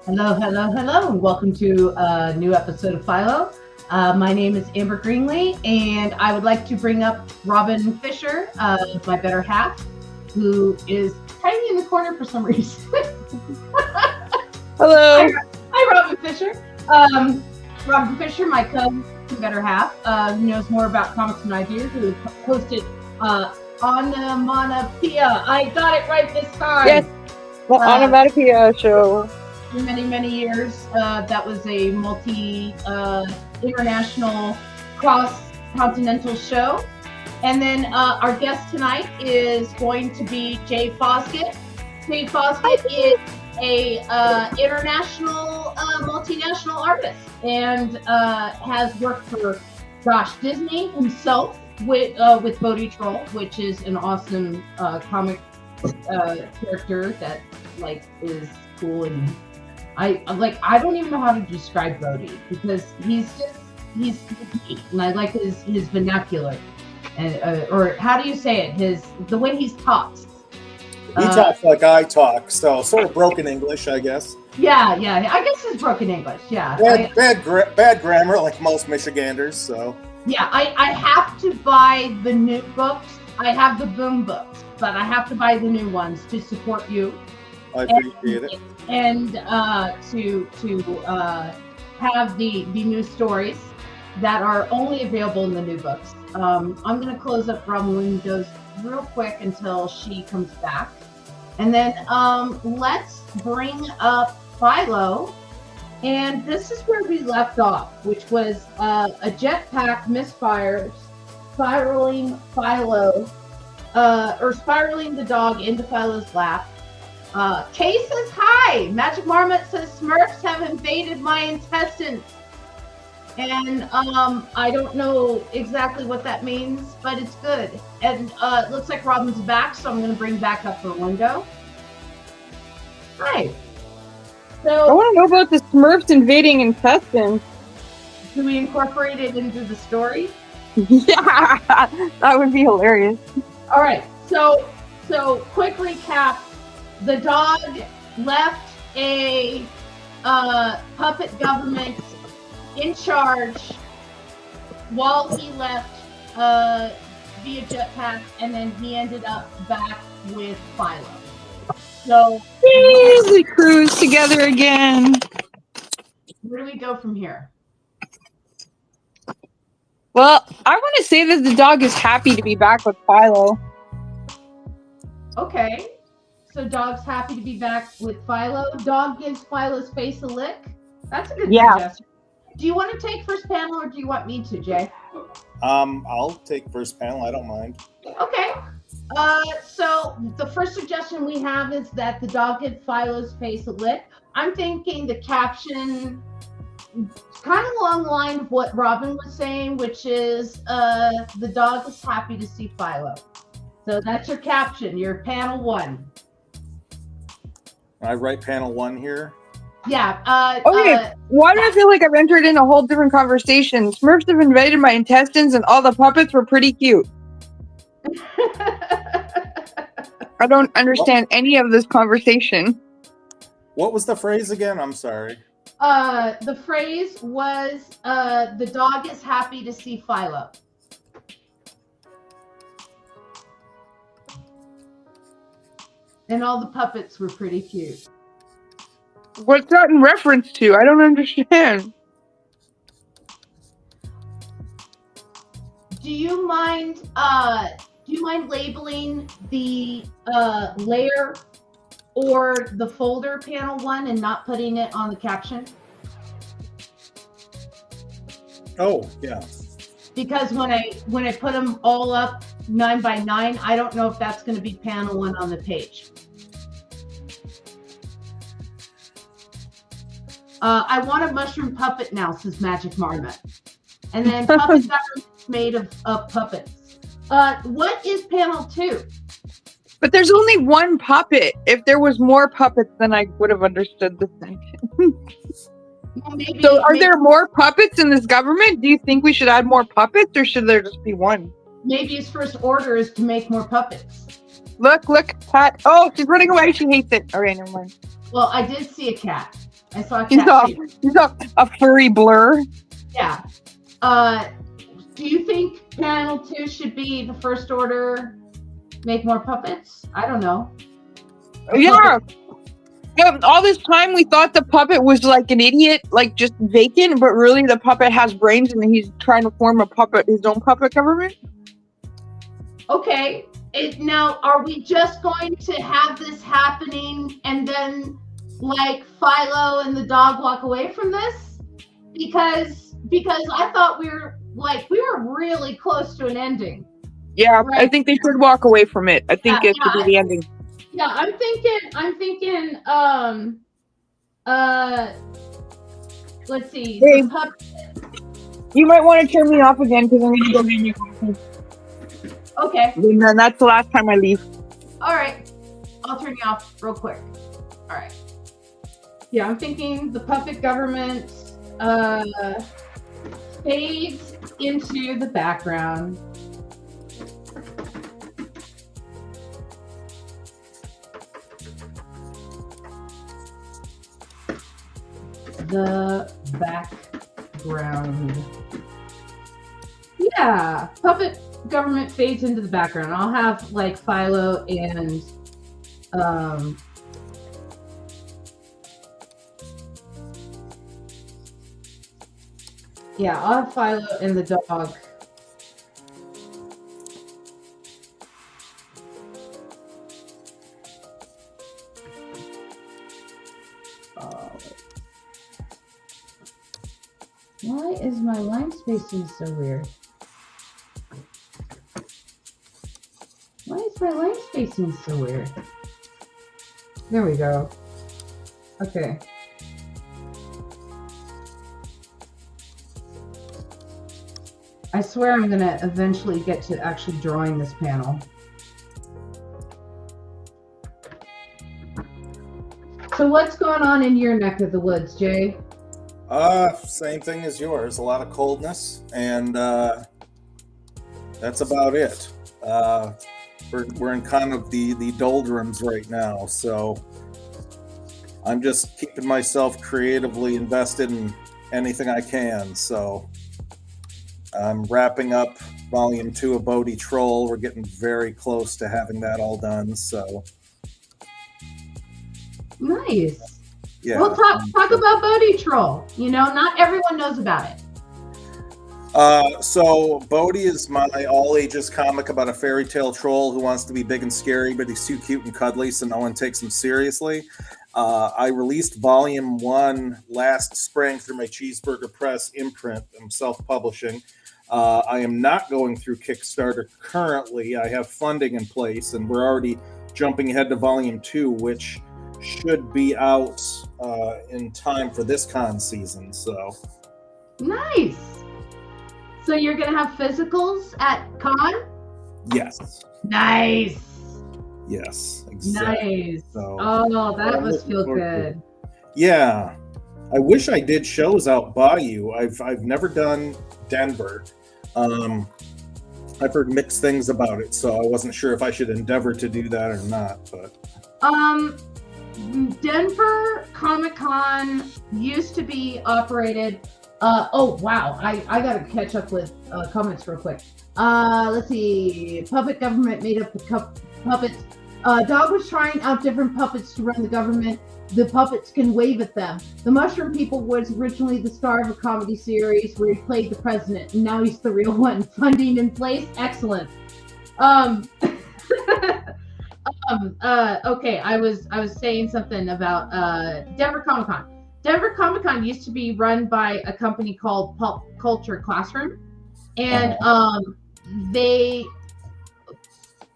Hello, hello, hello, and welcome to a new episode of Philo. My name is Amber Greenlee, and I would like to bring up Robin Fisher, my better half, who is hiding in the corner for some reason. Hello. Hi, Robin Fisher. Robin Fisher, my better half, who knows more about comics than I do, who hosted Onomatopoeia. I got it right this time. Yes, the Onomatopoeia show. For many years. That was a international cross-continental show. And then our guest tonight is going to be Jay Fosgitt. Jay Fosgitt is a international multinational artist and has worked for Disney himself with Bodhi Troll, which is an awesome comic character that is cool. And I don't even know how to describe Bodhi because he's neat, and I like his vernacular, and or how do you say it? The way he talks. He talks like I talk, so sort of broken English, I guess. Yeah. I guess it's broken English. Yeah. Bad grammar, like most Michiganders. So. Yeah, I have to buy the new books. I have the Boom books, but I have to buy the new ones to support you. I appreciate it. And to have the new stories that are only available in the new books. I'm going to close up Robin windows real quick until she comes back. And then let's bring up Philo. And this is where we left off, which was a jetpack misfires, spiraling Philo, or spiraling the dog into Philo's lap. Kay says hi. Magic Marmot says Smurfs have invaded my intestines. And I don't know exactly what that means, but it's good. And it looks like Robin's back, so I'm going to bring back up her window. Hi. So, I want to know about the Smurfs invading intestines. Do we incorporate it into the story? Yeah, that would be hilarious. All right. So quick recap. The dog left a puppet government in charge while he left via jetpack, and then he ended up back with Philo. So we cruise together again. Where do we go from here? Well, I want to say that the dog is happy to be back with Philo. Okay. So dog's happy to be back with Philo. Dog gives Philo's face a lick. That's a good suggestion. Do you want to take first panel, or do you want me to, Jay? I'll take first panel. I don't mind. Okay. So the first suggestion we have is that the dog gives Philo's face a lick. I'm thinking the caption kind of along the line of what Robin was saying, which is the dog is happy to see Philo. So that's your caption, your panel one. I write panel one here. Yeah. Okay. Why do I feel like I've entered in a whole different conversation? Smurfs have invaded my intestines, and all the puppets were pretty cute. I don't understand any of this conversation. What was the phrase again? I'm sorry. The phrase was the dog is happy to see Philo. And all the puppets were pretty cute. What's that in reference to? I don't understand. Do you mind labeling the layer or the folder panel one and not putting it on the caption? Oh, yeah. Because when I put them all up 9 by 9, I don't know if that's going to be panel one on the page. I want a mushroom puppet now, says Magic Marmot. And then puppet government's made of puppets. What is panel 2? But there's only one puppet. If there was more puppets, then I would have understood the thing. Well, maybe, so are there more puppets in this government? Do you think we should add more puppets, or should there just be one? Maybe his first order is to make more puppets. Look, Pat. Oh, she's running away. She hates it. Okay, never mind. Well, I did see a cat. I saw a You cat saw, shape. you saw a furry blur. Yeah. Do you think panel 2 should be the First Order make more puppets? I don't know. Yeah. All this time we thought the puppet was like an idiot, like just vacant, but really the puppet has brains and he's trying to form his own puppet government. Okay. Now, are we just going to have this happening and then like Philo and the dog walk away from this? Because I thought we were really close to an ending. Yeah, Right. I think they should walk away from it. I think it should be the ending. Yeah, I'm thinking, let's see. Hey, you might want to turn me off again because I'm going to go get you coffee. Okay. And then that's the last time I leave. All right. I'll turn you off real quick. All right. Yeah, I'm thinking the puppet government fades into the background. The background. Yeah, puppet government fades into the background. I'll have like Philo and yeah, I'll have Philo and the dog. Why is my line spacing so weird? Why is my line spacing so weird? There we go. Okay. I swear I'm gonna eventually get to actually drawing this panel. So what's going on in your neck of the woods, Jay? Same thing as yours. A lot of coldness, and that's about it. We're in kind of the doldrums right now, so I'm just keeping myself creatively invested in anything I can. So I'm wrapping up Volume 2 of Bodhi Troll. We're getting very close to having that all done. So nice. Yeah. We'll talk about Bodhi Troll. You know, not everyone knows about it. So Bodhi is my all ages comic about a fairy tale troll who wants to be big and scary, but he's too cute and cuddly, so no one takes him seriously. I released Volume 1 last spring through my Cheeseburger Press imprint. I'm self-publishing. I am not going through Kickstarter currently. I have funding in place, and we're already jumping ahead to Volume 2, which should be out in time for this con season. So nice. So you're gonna have physicals at con? Yes. Nice. Yes. Exactly. Nice. So, oh, that must feel good. Yeah. I wish I did shows out by you. I've never done Denver. I've heard mixed things about it, so I wasn't sure if I should endeavor to do that or not. But Denver Comic-Con used to be operated. Oh wow, I gotta catch up with comments real quick. Let's see. Puppet government made up the puppets. Dog was trying out different puppets to run the government. The puppets can wave at them. The Mushroom People was originally the star of a comedy series where he played the president, and now he's the real one. Funding in place, excellent. Okay, I was saying something about Denver Comic-Con. Denver Comic-Con used to be run by a company called Pulp Culture Classroom, and they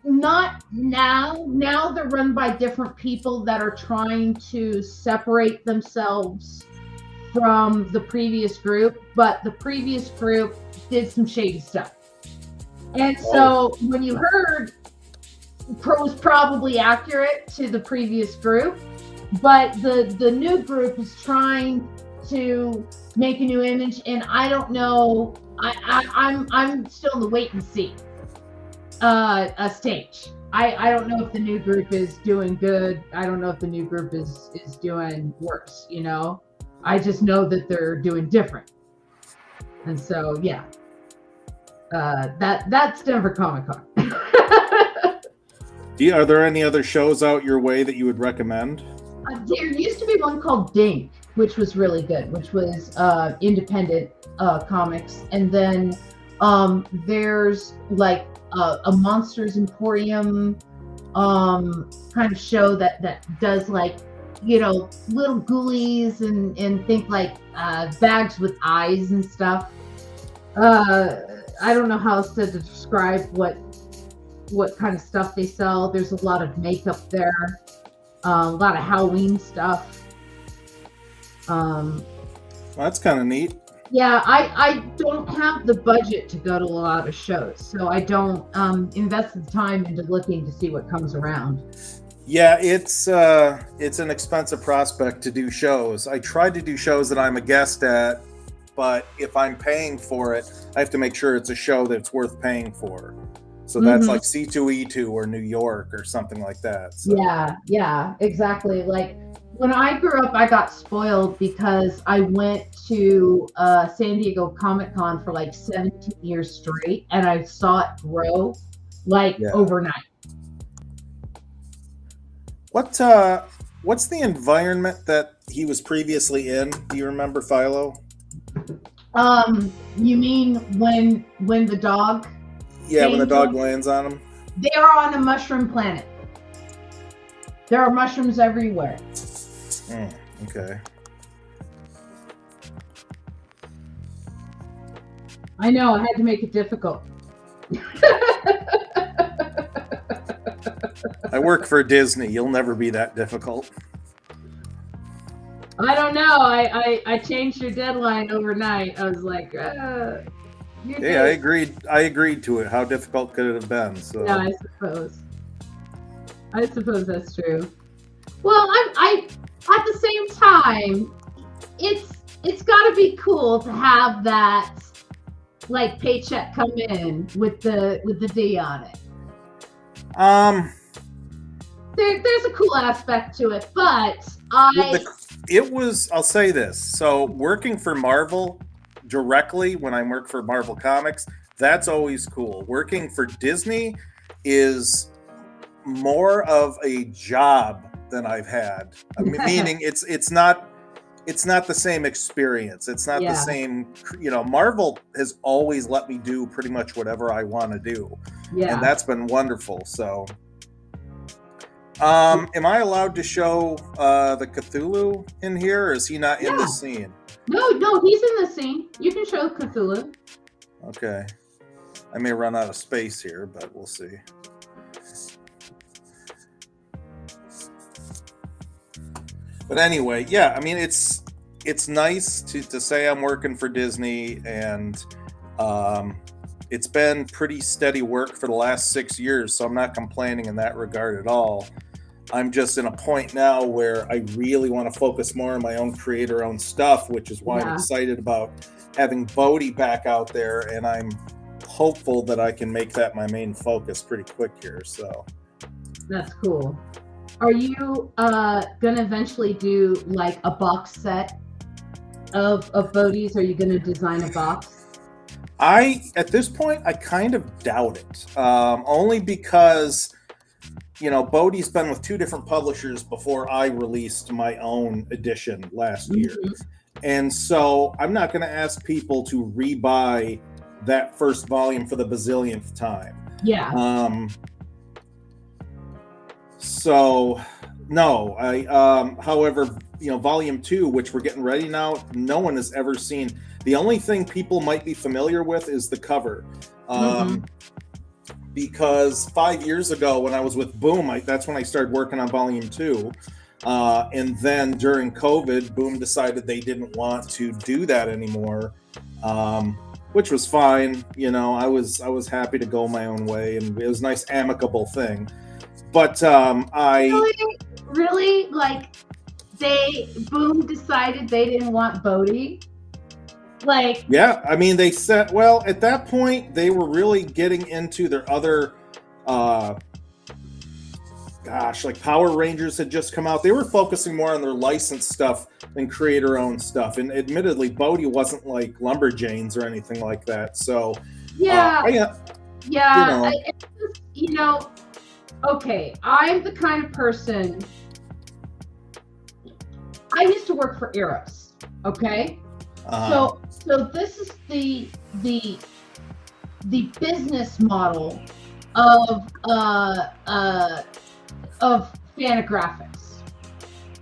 not now. Now they're run by different people that are trying to separate themselves from the previous group, but the previous group did some shady stuff. And so when you heard was probably accurate to the previous group, but the new group is trying to make a new image, and I don't know. I'm still in the wait and see stage. I don't know if the new group is doing good. I don't know if the new group is doing worse. You know. I just know that they're doing different. And so, yeah, that's Denver Comic Con. Are there any other shows out your way that you would recommend? There used to be one called Dink, which was really good, which was independent comics. And then there's like a Monsters Emporium kind of show that does like, you know, little ghoulies and think like bags with eyes and stuff. I don't know how else to describe what kind of stuff they sell. There's a lot of makeup there, a lot of Halloween stuff. Well, that's kind of neat. Yeah, I don't have the budget to go to a lot of shows, so I don't invest the time into looking to see what comes around. Yeah, it's an expensive prospect to do shows. I try to do shows that I'm a guest at, but if I'm paying for it, I have to make sure it's a show that's worth paying for. So that's like C2E2 or New York or something like that. So. Yeah, exactly. Like when I grew up, I got spoiled because I went to San Diego Comic Con for like 17 years straight, and I saw it grow like overnight. What's the environment that he was previously in? Do you remember, Philo? You mean when the dog? Yeah, when the dog lands on him. They are on a mushroom planet. There are mushrooms everywhere. Okay. I know, I had to make it difficult. I work for Disney. You'll never be that difficult. I don't know. I changed your deadline overnight. I was like, hey, I agreed to it. How difficult could it have been? So yeah, I suppose that's true. Well, I at the same time, it's got to be cool to have that like paycheck come in with the D on it. There's a cool aspect to it, but I'll say this. So working for Marvel directly when I work for Marvel Comics, that's always cool. Working for Disney is more of a job than I've had. Meaning it's not the same experience. It's not the same, Marvel has always let me do pretty much whatever I want to do. Yeah. And that's been wonderful. So am I allowed to show the Cthulhu in here, or is he not in the scene? No, he's in the scene. You can show Cthulhu. Okay. I may run out of space here, but we'll see. But anyway, yeah, I mean, it's nice to say I'm working for Disney, and it's been pretty steady work for the last 6 years, so I'm not complaining in that regard at all. I'm just in a point now where I really want to focus more on my own creator-owned stuff, which is why I'm excited about having Bodhi back out there, and I'm hopeful that I can make that my main focus pretty quick here. So that's cool. Are you gonna eventually do like a box set of Bodhi's? Are you gonna design a box? At this point, I kind of doubt it. Only because Bodhi's been with 2 different publishers before I released my own edition last year. And so I'm not going to ask people to rebuy that first volume for the bazillionth time. Yeah. So no, however, volume 2, which we're getting ready now, no one has ever seen. The only thing people might be familiar with is the cover. Because 5 years ago when I was with Boom, that's when I started working on volume 2. And then during COVID, Boom decided they didn't want to do that anymore, which was fine. I was happy to go my own way, and it was a nice amicable thing. But really like Boom decided they didn't want Bodhi. Like, yeah, I mean, they said, well, at that point, they were really getting into their other gosh, like Power Rangers had just come out. They were focusing more on their licensed stuff than creator-owned stuff. And admittedly, Bodhi wasn't like Lumberjanes or anything like that. So Yeah, you know, you know, okay, I'm the kind of person. I used to work for Eros. Okay, so this is the business model of Fantagraphics.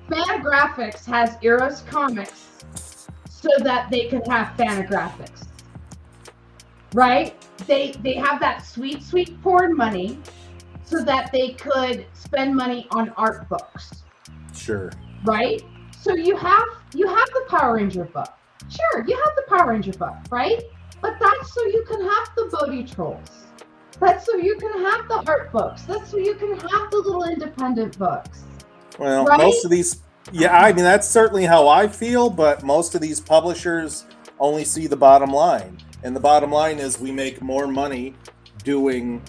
Fantagraphics has Eros Comics so that they could have Fantagraphics, right? They have that sweet porn money so that they could spend money on art books. Sure. Right? So you have the Power Ranger book. Sure, you have the Power Ranger book, right? But that's so you can have the Bodhi Trolls. That's so you can have the art books. That's so you can have the little independent books. Well, right? Most of these, I mean, that's certainly how I feel, but most of these publishers only see the bottom line. And the bottom line is we make more money doing,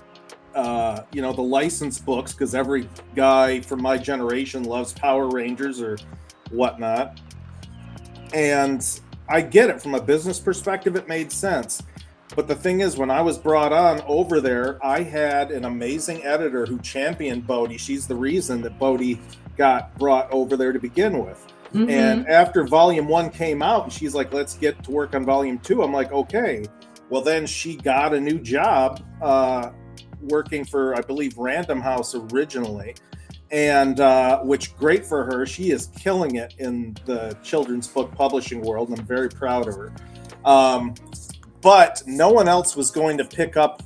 the licensed books, because every guy from my generation loves Power Rangers or whatnot. And I get it. From a business perspective, it made sense. But the thing is, when I was brought on over there, I had an amazing editor who championed Bodhi. She's the reason that Bodhi got brought over there to begin with. Mm-hmm. And after Volume 1 came out, and she's like, let's get to work on Volume 2. I'm like, okay. Well, then she got a new job working for, I believe, Random House originally. And which, great for her. She is killing it in the children's book publishing world, and I'm very proud of her. But no one else was going to pick up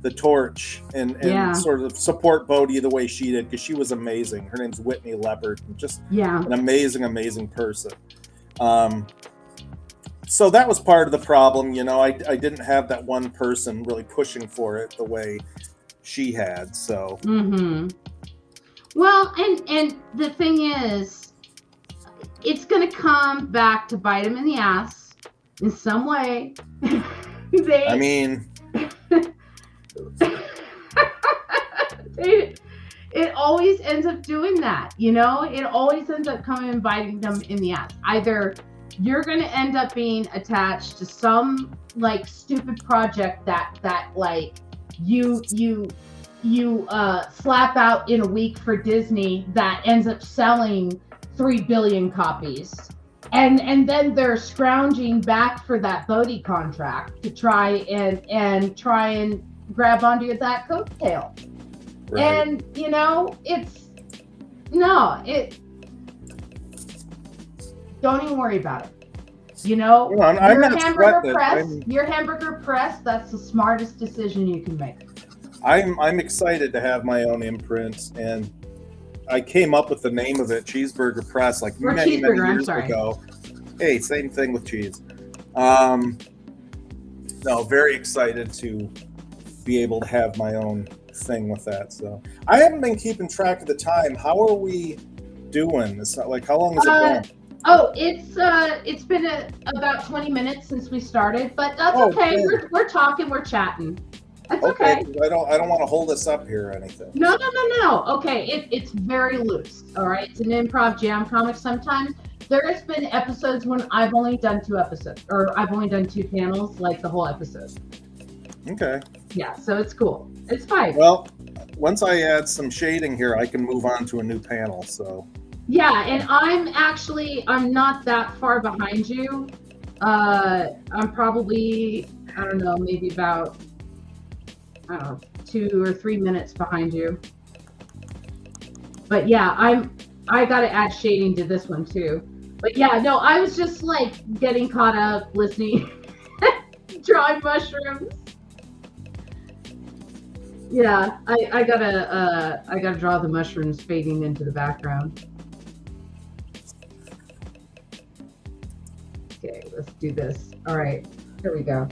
the torch and sort of support Bodhi the way she did, because she was amazing. Her name's Whitney Leopard, and just an amazing person. So that was part of the problem. I didn't have that one person really pushing for it the way she had. So. Mm-hmm. Well, and the thing is, it's going to come back to bite them in the ass in some way. It always ends up doing that, It always ends up coming and biting them in the ass. Either you're going to end up being attached to some like stupid project that like you slap out in a week for Disney that ends up selling 3 billion copies. And then they're scrounging back for that Bodhi contract to try and grab onto that coattail. Right. And don't even worry about it. Your hamburger press, that's the smartest decision you can make. I'm excited to have my own imprint, and I came up with the name of it, Cheeseburger Press, like many years ago. Hey, same thing with cheese. Very excited to be able to have my own thing with that. So I haven't been keeping track of the time. How are we doing? It's not like, how long has it been? Oh, it's been about 20 minutes since we started, but that's okay. Good. We're talking, we're chatting. That's okay. I don't want to hold us up here or anything. No. Okay, it's very loose. All right, it's an improv jam comic. Sometimes there has been episodes when I've only done 2 episodes, or I've only done 2 panels, like the whole episode. Okay. Yeah, so it's cool. It's fine. Well, once I add some shading here, I can move on to a new panel. So. Yeah, and I'm not that far behind you. I'm probably, I don't know, maybe about 2 or 3 minutes behind you. But yeah, I got to add shading to this one too. But yeah, no, I was just like getting caught up listening, drawing mushrooms. Yeah, I gotta draw the mushrooms fading into the background. Okay, let's do this. All right, here we go.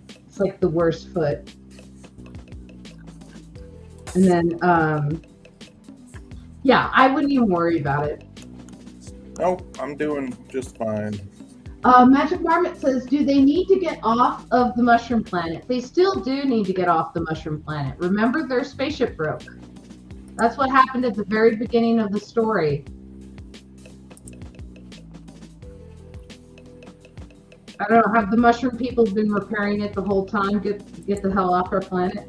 It's like the worst foot. And then, yeah, I wouldn't even worry about it. Nope, I'm doing just fine. Magic Marmot says, do they need to get off of the mushroom planet? They still do need to get off the mushroom planet. Remember, their spaceship broke. That's what happened at the very beginning of the story. I don't know. Have the mushroom people been repairing it the whole time? Get the hell off our planet.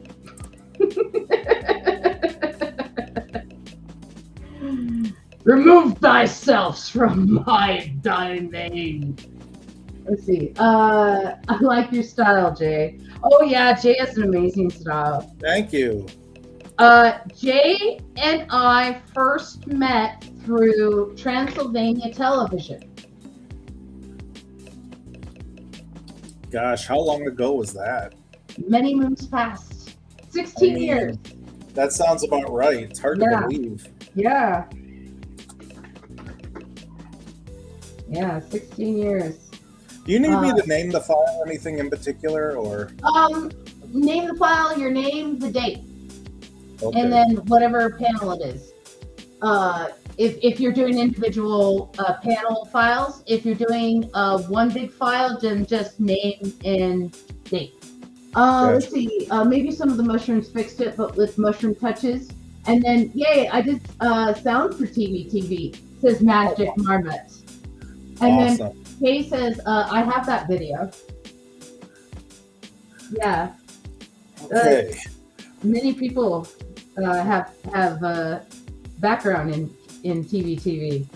Remove thyself from my domain. Let's see. I like your style, Jay. Oh yeah, Jay has an amazing style. Thank you. Jay and I first met through Transylvania Television. Gosh, how long ago was that? Many moons past. 16 years. That sounds about right. It's hard to believe. Yeah. Yeah, 16 years. Do you need me to name the file or anything in particular, or? Name the file, your name, the date, Okay. and then whatever panel it is. If you're doing individual panel files, if you're doing one big file, then just name and date. Let's see. Maybe some of the mushrooms fixed it, but with mushroom touches. And then, yay! I did sound for TV. Says Magic Marmot. And Awesome. then Kay says, I have that video. Yeah. Okay. Many people have background in TV,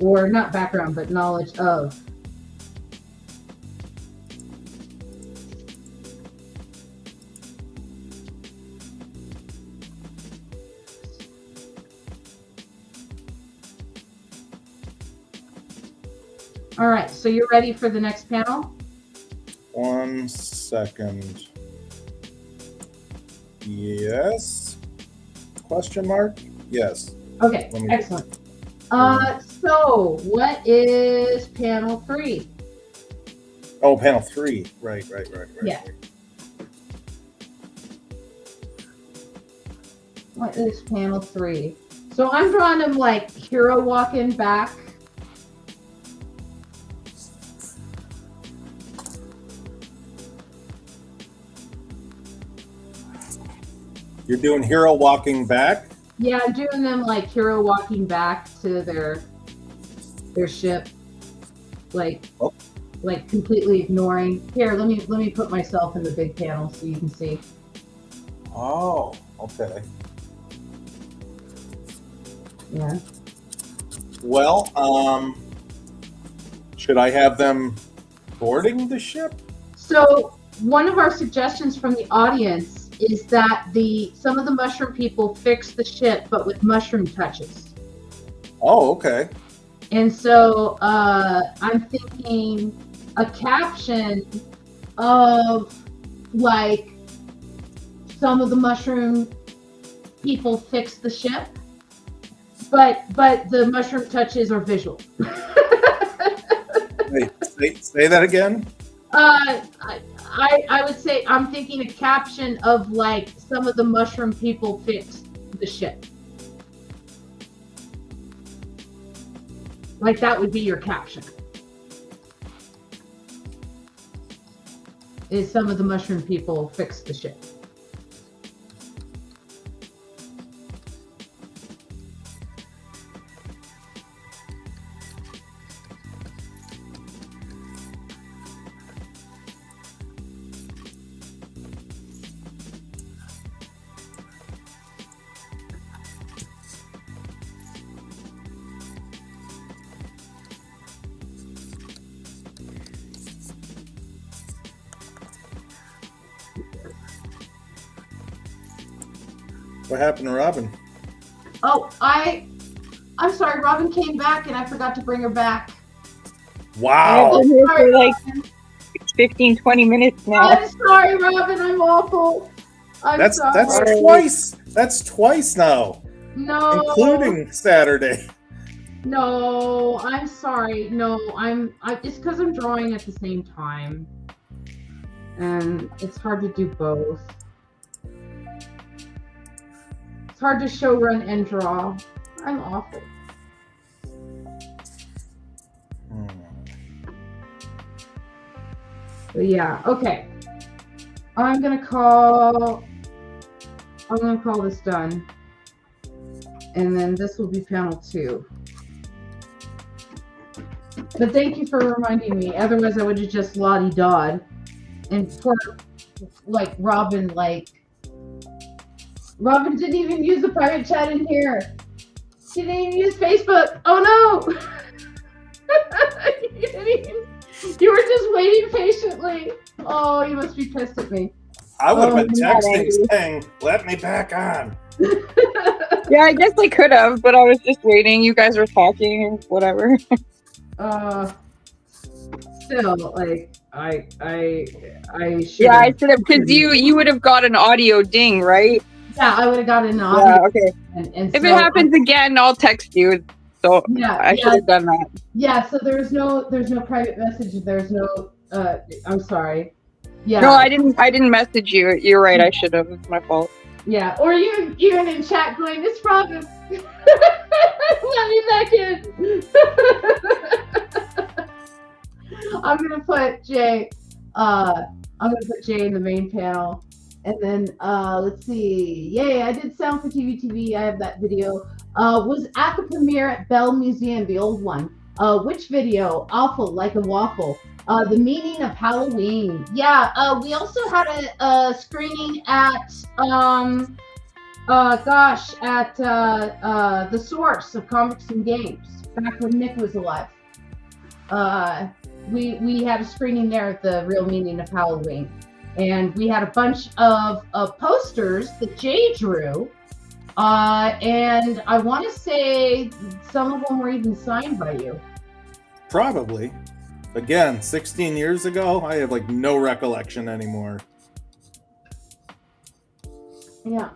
or not background, but knowledge of. All right, so you're ready for the next panel? 1 second. Yes? Question mark? Yes. Okay, excellent. So what is panel 3? Oh, panel 3. Right. Yeah. What is panel 3? So I'm drawing him like hero walking back. You're doing hero walking back? Yeah, I'm doing them like hero walking back to their ship, like completely ignoring. Here, let me put myself in the big panel so you can see. Oh, okay. Yeah. Well, should I have them boarding the ship? So one of our suggestions from the audience is that some of the mushroom people fix the ship, but with mushroom touches. Oh, okay. And so I'm thinking a caption of like some of the mushroom people fix the ship, but the mushroom touches are visual. Wait, say that again? I would say I'm thinking a caption of like some of the mushroom people fixed the ship. Like that would be your caption. Is some of the mushroom people fixed the ship. What happened to Robin? Oh, I'm sorry. Robin came back and I forgot to bring her back. Wow. I've been here for like 15, 20 minutes now. I'm sorry, Robin. I'm awful. That's sorry. twice. That's twice now, No. including Saturday. No, I'm sorry. No, it's because I'm drawing at the same time, and it's hard to do both. It's hard to show, run, and draw. I'm awful. But yeah, okay. I'm gonna call this done. And then this will be panel 2. But thank you for reminding me. Otherwise, I would have just lottie-dawed. And poor, Robin, Robin didn't even use the private chat in here. She didn't even use Facebook. Oh, no. You were just waiting patiently. Oh, you must be pissed at me. I would have been texting saying, let me back on. Yeah, I guess I could have, but I was just waiting. You guys were talking or whatever. Still, I should. Yeah, I should have, because you would have got an audio ding, right? Yeah, I would have gotten an audio. Yeah, okay. And if it happens again, I'll text you. So yeah, I should have done that. Yeah, so there's no private message. There's no. I'm sorry. Yeah. No, I didn't message you. You're right. I should have. It's my fault. Yeah, or you even in chat going, "It's Robin. Let me back in." I'm gonna put Jay. I'm gonna put Jay in the main panel, and then let's see. Yay! I did sound for TV. I have that video. Was at the premiere at Bell Museum, the old one. Which video? Awful, like a waffle. The meaning of Halloween. Yeah. We also had a screening at at the Source of Comics and Games back when Nick was alive. We had a screening there at the Real Meaning of Halloween, and we had a bunch of posters that Jay drew, and I want to say some of them were even signed by you. Probably. Again, 16 years ago, I have no recollection anymore. Yeah.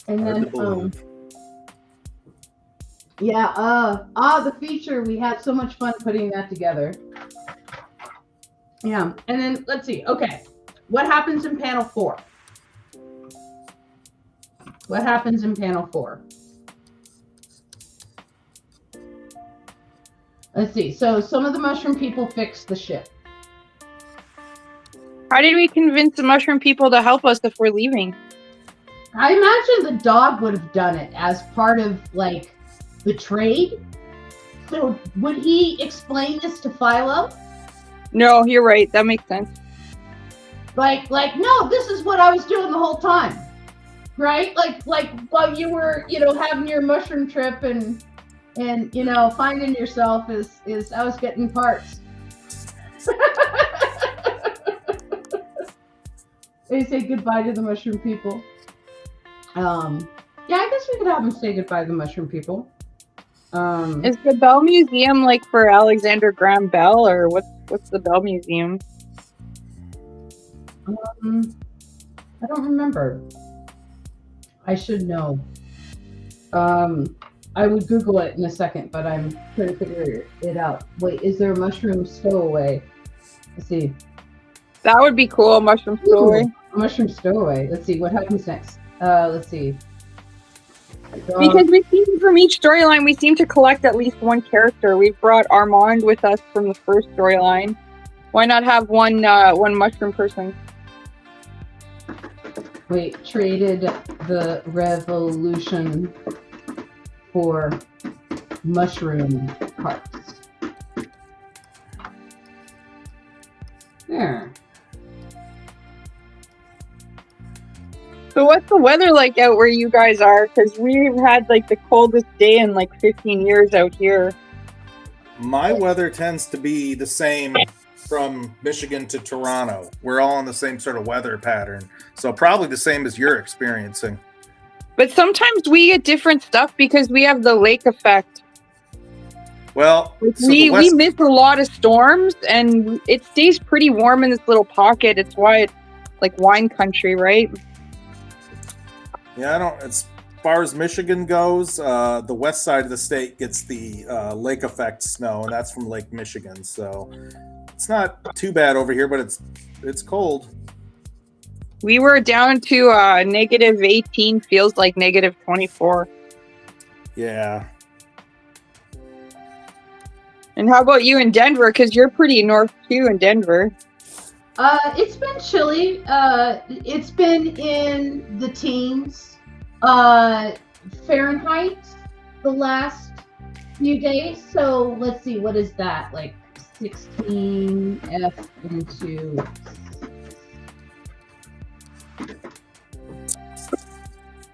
And Hard then to believe. the feature, we had so much fun putting that together. Yeah. And then let's see. Okay. What happens in panel 4? What happens in panel 4? Let's see. So some of the mushroom people fixed the ship. How did we convince the mushroom people to help us if we're leaving? I imagine the dog would have done it as part of the trade. So would he explain this to Philo? No, you're right. That makes sense. No, this is what I was doing the whole time, right? While you were, having your mushroom trip and finding yourself is I was getting parts. They say goodbye to the mushroom people. Yeah, I guess we could have them say goodbye to the mushroom people. Is the Bell Museum for Alexander Graham Bell, or what's the Bell Museum? I don't remember. I should know. I would Google it in a second, but I'm trying to figure it out. Wait, is there a mushroom stowaway? Let's see. That would be cool, a mushroom stowaway. A mushroom stowaway. Let's see what happens next. Let's see. Because we seem, from each storyline, we seem to collect at least one character. We've brought Armand with us from the first storyline. Why not have one mushroom person? Wait, traded the revolution for mushroom parts. There. So what's the weather like out where you guys are? Because we've had the coldest day in 15 years out here. My weather tends to be the same from Michigan to Toronto. We're all on the same sort of weather pattern. So probably the same as you're experiencing. But sometimes we get different stuff because we have the lake effect. Well, we miss a lot of storms, and it stays pretty warm in this little pocket. It's why it's wine country, right? Yeah, as far as Michigan goes, the west side of the state gets the lake effect snow, and that's from Lake Michigan. So it's not too bad over here, but it's cold. We were down to negative 18, feels like negative 24. Yeah. And how about you in Denver? Because you're pretty north too in Denver. It's been chilly. It's been in the teens. Fahrenheit the last few days. So let's see, what is that? Like 16 F into.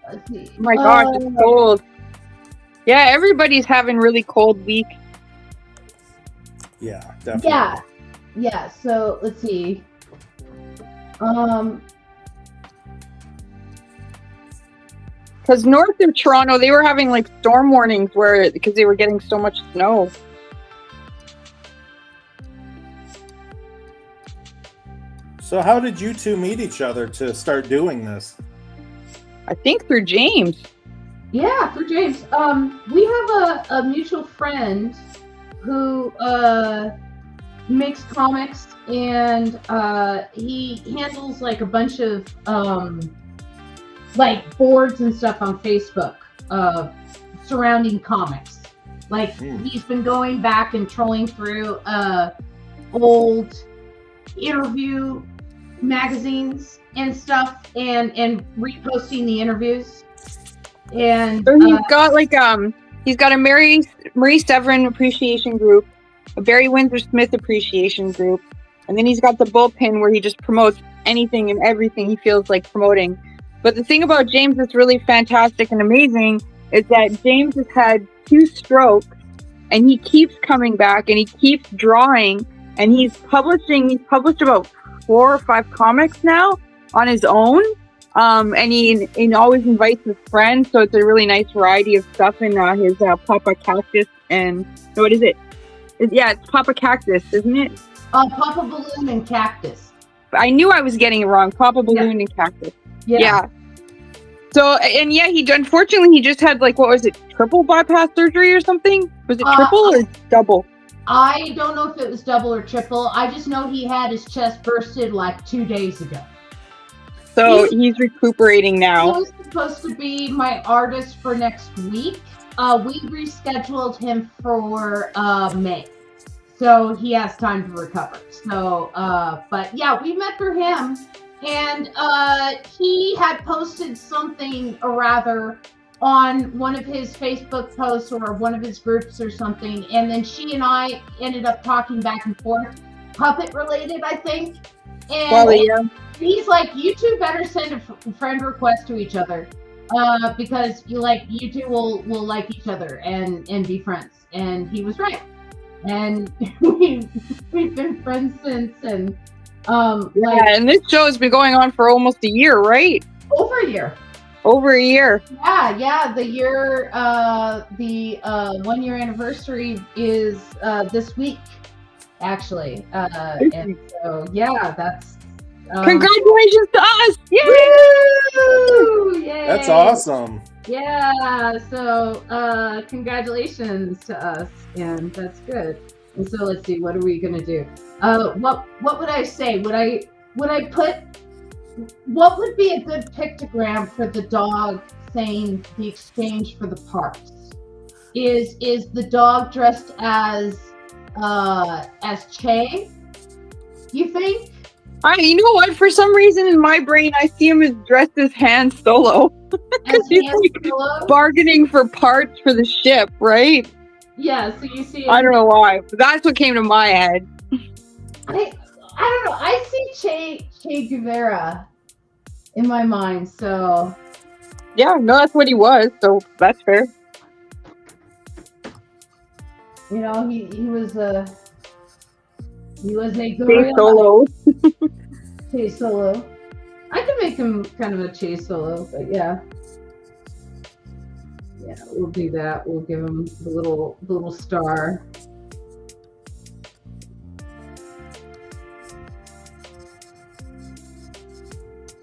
Let's see. Oh my gosh, it's cold. Yeah, everybody's having really cold week. Yeah, definitely. Yeah. So let's see. Because north of Toronto, they were having like storm warnings because they were getting so much snow. So how did you two meet each other to start doing this? I think through James. Yeah, for James. We have a mutual friend who makes comics, and he handles like a bunch of like boards and stuff on Facebook surrounding comics. Like he's been going back and trolling through old interview magazines and stuff, and reposting the interviews. And so he's got like he's got a Marie Severin appreciation group, a Barry Windsor Smith appreciation group, and then he's got the bullpen where he just promotes anything and everything he feels like promoting. But the thing about James that's really fantastic and amazing is that James has had 2 strokes, and he keeps coming back, and he keeps drawing, and he's published about 4 or 5 comics now on his own. And he always invites his friends, so it's a really nice variety of stuff in his Papa Cactus and what is it? It's Papa Cactus, isn't it? Papa Balloon and Cactus. I knew I was getting it wrong. Papa Balloon and Cactus. Yeah. So, and yeah, unfortunately he just had like, what was it, triple bypass surgery or something? Was it triple or double? I don't know if it was double or triple. I just know he had his chest bursted like 2 days ago. So he's recuperating now. He was supposed to be my artist for next week. We rescheduled him for May. So he has time to recover. So, but yeah, we met through him. And he had posted something or rather on one of his Facebook posts or one of his groups or something. And then she and I ended up talking back and forth, puppet related, I think. And he's like, you two better send a friend request to each other because you two will like each other and be friends. And he was right. And we've been friends since. And and this show has been going on for almost a year, right? Over a year. Yeah. The year, the 1 year anniversary is this week, actually. And so, yeah, that's. Congratulations to us! Yay! Yay! That's awesome. Yeah. So, congratulations to us, and that's good. And so, let's see. What are we gonna do? What would I say? Would I put? What would be a good pictogram for the dog saying the exchange for the parts? Is the dog dressed as Che? You think? You know what? For some reason in my brain, I see him as dressed as Han Solo because he's like bargaining for parts for the ship, right? Yeah. So you see. I don't know why, but that's what came to my head. I don't know. I see Che Guevara in my mind. So. Yeah, no, that's what he was. So that's fair. You know, he was a Che Solo. Che Solo. I could make him kind of a Che Solo, but yeah. Yeah, we'll do that. We'll give him the little star.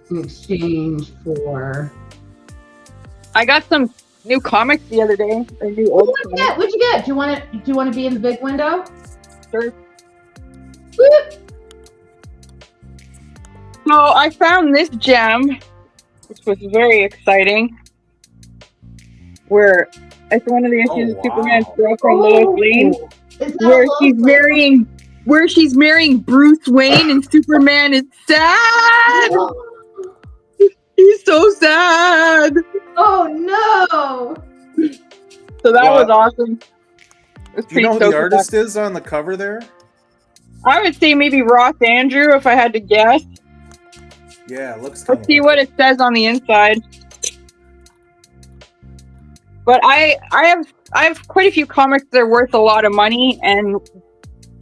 In exchange for. I got some new comics the other day. What'd you get? Do you want to be in the big window? Sure. So I found this gem, which was very exciting. Where it's one of the issues of Superman's girlfriend Lois Lane, where she's marrying Bruce Wayne, and Superman is sad. He's so sad. Oh no! So that was Well, awesome. do you know who the artist is on the cover there? I would say maybe Ross Andrew if I had to guess. Yeah, it looks kind Let's of see like what it says on the inside. But I have quite a few comics that are worth a lot of money, and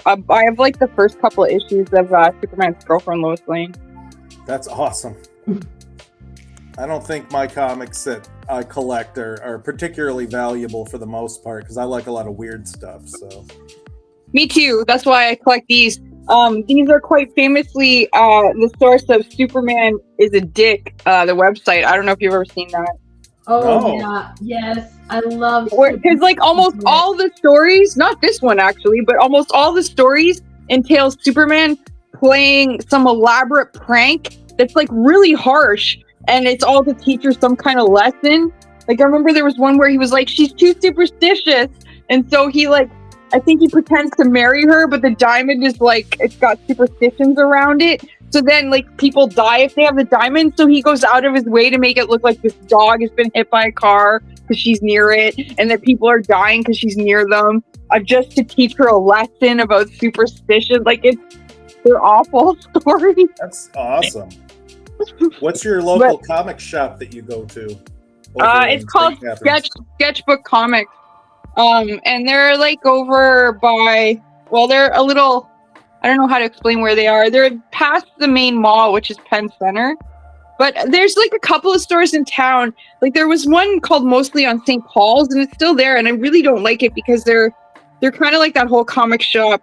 I have like the first couple of issues of Superman's girlfriend Lois Lane. That's awesome. I don't think my comics that I collect are particularly valuable for the most part because I like a lot of weird stuff. So. Me too. That's why I collect these. These are quite famously the source of Superman is a Dick, the website. I don't know if you've ever seen that. Oh No. yeah, yes, I love. Because like almost all the stories, not this one actually, but almost all the stories entail Superman playing some elaborate prank that's like really harsh, and it's all to teach her some kind of lesson. Like I remember there was one where he was like, she's too superstitious, and so he like, I think he pretends to marry her, but the diamond is like, it's got superstitions around it. So then like people die if they have the diamond. So he goes out of his way to make it look like this dog has been hit by a car because she's near it, and that people are dying because she's near them, just to teach her a lesson about superstition. Like they're awful stories. That's awesome. What's your local comic shop that you go to? It's called Sketchbook Comics. And they're like over by, well, they're a little, I don't know how to explain where they are. They're past the main mall, which is Penn Center. But there's like a couple of stores in town. Like there was one called Mostly on St. Paul's, and it's still there. And I really don't like it because they're kind of like that whole comic shop.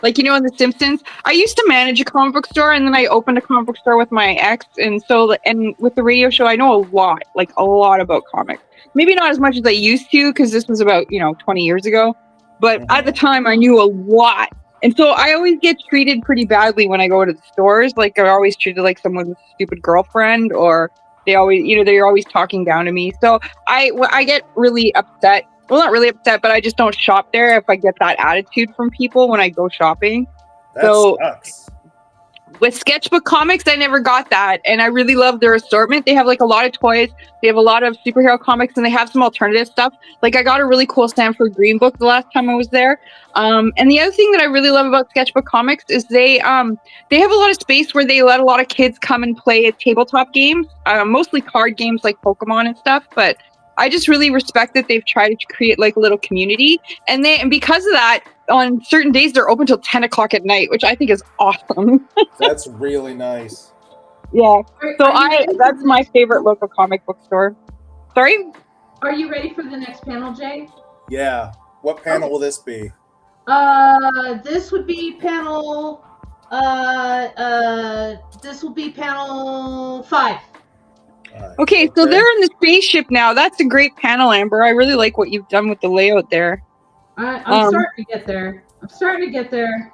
Like, you know, in The Simpsons, I used to manage a comic book store, and then I opened a comic book store with my ex. And so, and with the radio show, I know a lot about comics. Maybe not as much as I used to, because this was about, 20 years ago. But at the time, I knew a lot. And so I always get treated pretty badly when I go to the stores. Like, I'm always treated like someone's stupid girlfriend, or they always, they're always talking down to me. So I get really upset. Well, not really upset, but I just don't shop there if I get that attitude from people when I go shopping. That sucks. With Sketchbook Comics, I never got that, and I really love their assortment. They have like a lot of toys, they have a lot of superhero comics, and they have some alternative stuff. Like I got a really cool Stanford Green book the last time I was there. And the other thing that I really love about Sketchbook Comics is they have a lot of space where they let a lot of kids come and play tabletop games, mostly card games like Pokemon and stuff. But I just really respect that they've tried to create like a little community, and because of that, on certain days they're open till 10 o'clock at night, which I think is awesome. That's really nice. Yeah. So that's my favorite local comic book store. Sorry? Are you ready for the next panel, Jay? Yeah. What panel will this be? This would be panel this will be panel 5. Okay, so they're in the spaceship now. That's a great panel, Amber. I really like what you've done with the layout there. I'm starting to get there.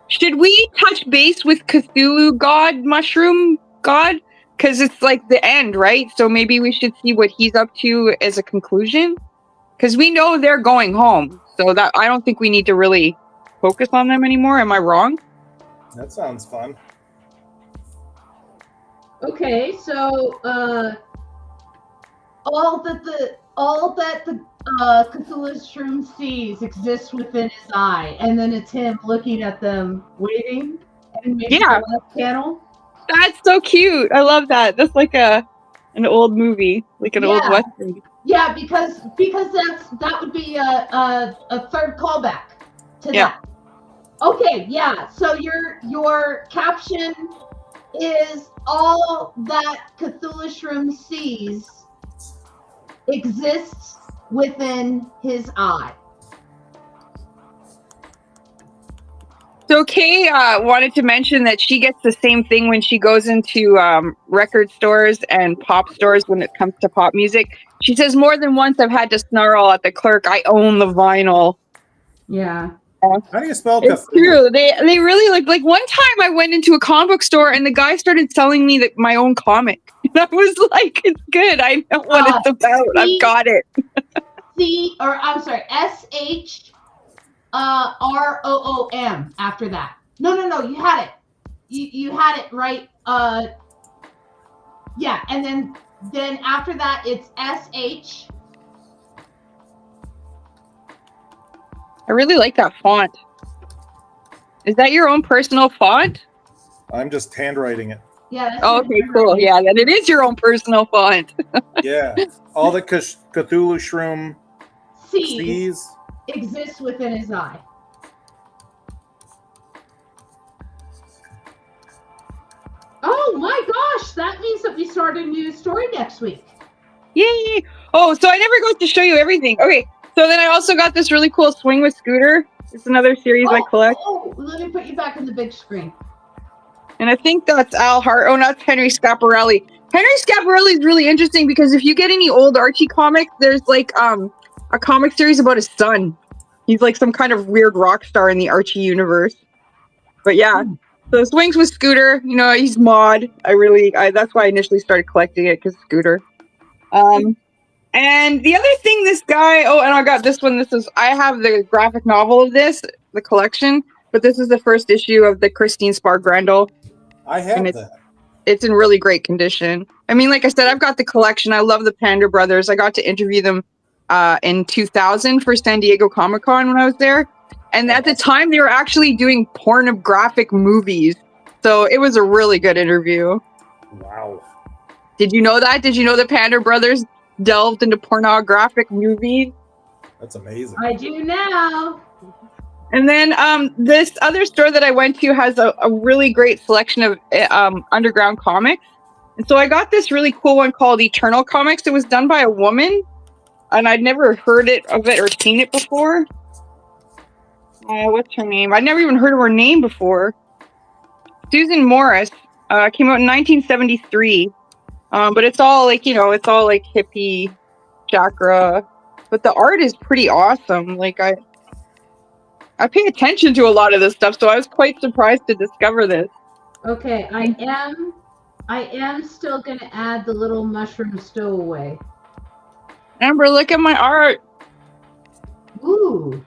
Should we touch base with Cthulhu God, Mushroom God? Because it's like the end, right? So maybe we should see what he's up to as a conclusion. Because we know they're going home. So that I don't think we need to really focus on them anymore. Am I wrong? That sounds fun. Okay, so all that the Cthulhu's shroom sees exists within his eye, and then it's him looking at them, waiting, and maybe the last panel. That's so cute. I love that. That's like an old movie, like an old Western. Yeah, because that would be a third callback to that. Okay, yeah. So your caption is all that Cthulhu Shroom sees exists within his eye. So Kay wanted to mention that she gets the same thing when she goes into record stores and pop stores when it comes to pop music. She says more than once I've had to snarl at the clerk, I own the vinyl. Yeah. How do you spell It's Cthulhu? true. They really like one time I went into a comic book store and the guy started selling me my own comic. And I was like, it's good. I know what it's about. I've got it. SHROOM after that. No, you had it. You had it right. Yeah, and then after that it's I really like that font. Is that your own personal font? I'm just handwriting it. Yeah. That's Oh, okay, cool. Yeah, then it is your own personal font. Yeah. All the Cthulhu Shroom sees exists within his eye. Oh my gosh, that means that we start a new story next week. Yay! Oh, so I never got to show you everything. Okay, so then I also got this really cool Swing with Scooter. It's another series I collect. Oh, let me put you back on the big screen. And I think that's Al Hart. Oh, not Henry Schiaparelli. Henry Schiaparelli is really interesting because if you get any old Archie comics, there's like a comic series about his son. He's like some kind of weird rock star in the Archie universe. But yeah, so Swings with Scooter. You know, he's mod. That's why I initially started collecting it because Scooter. And the other thing, this guy. Oh, and I got this one. I have the graphic novel of this, the collection. But this is the first issue of the Christine Spargrandel. I have that. It's in really great condition. I mean, like I said, I've got the collection. I love the Panda Brothers. I got to interview them in 2000 for San Diego Comic-Con when I was there. And at the time, they were actually doing pornographic movies. So it was a really good interview. Wow. Did you know that? Did you know the Panda Brothers delved into pornographic movies? That's amazing. I do now. And then this other store that I went to has a really great selection of underground comics. And so I got this really cool one called Eternal Comics. It was done by a woman, and I'd never heard of it or seen it before. What's her name? I'd never even heard of her name before. Susan Morris. Came out in 1973. But it's all like, it's all like hippie chakra. But the art is pretty awesome. Like I pay attention to a lot of this stuff, so I was quite surprised to discover this. Okay, I am still gonna add the little mushroom stowaway. Amber, look at my art. Ooh.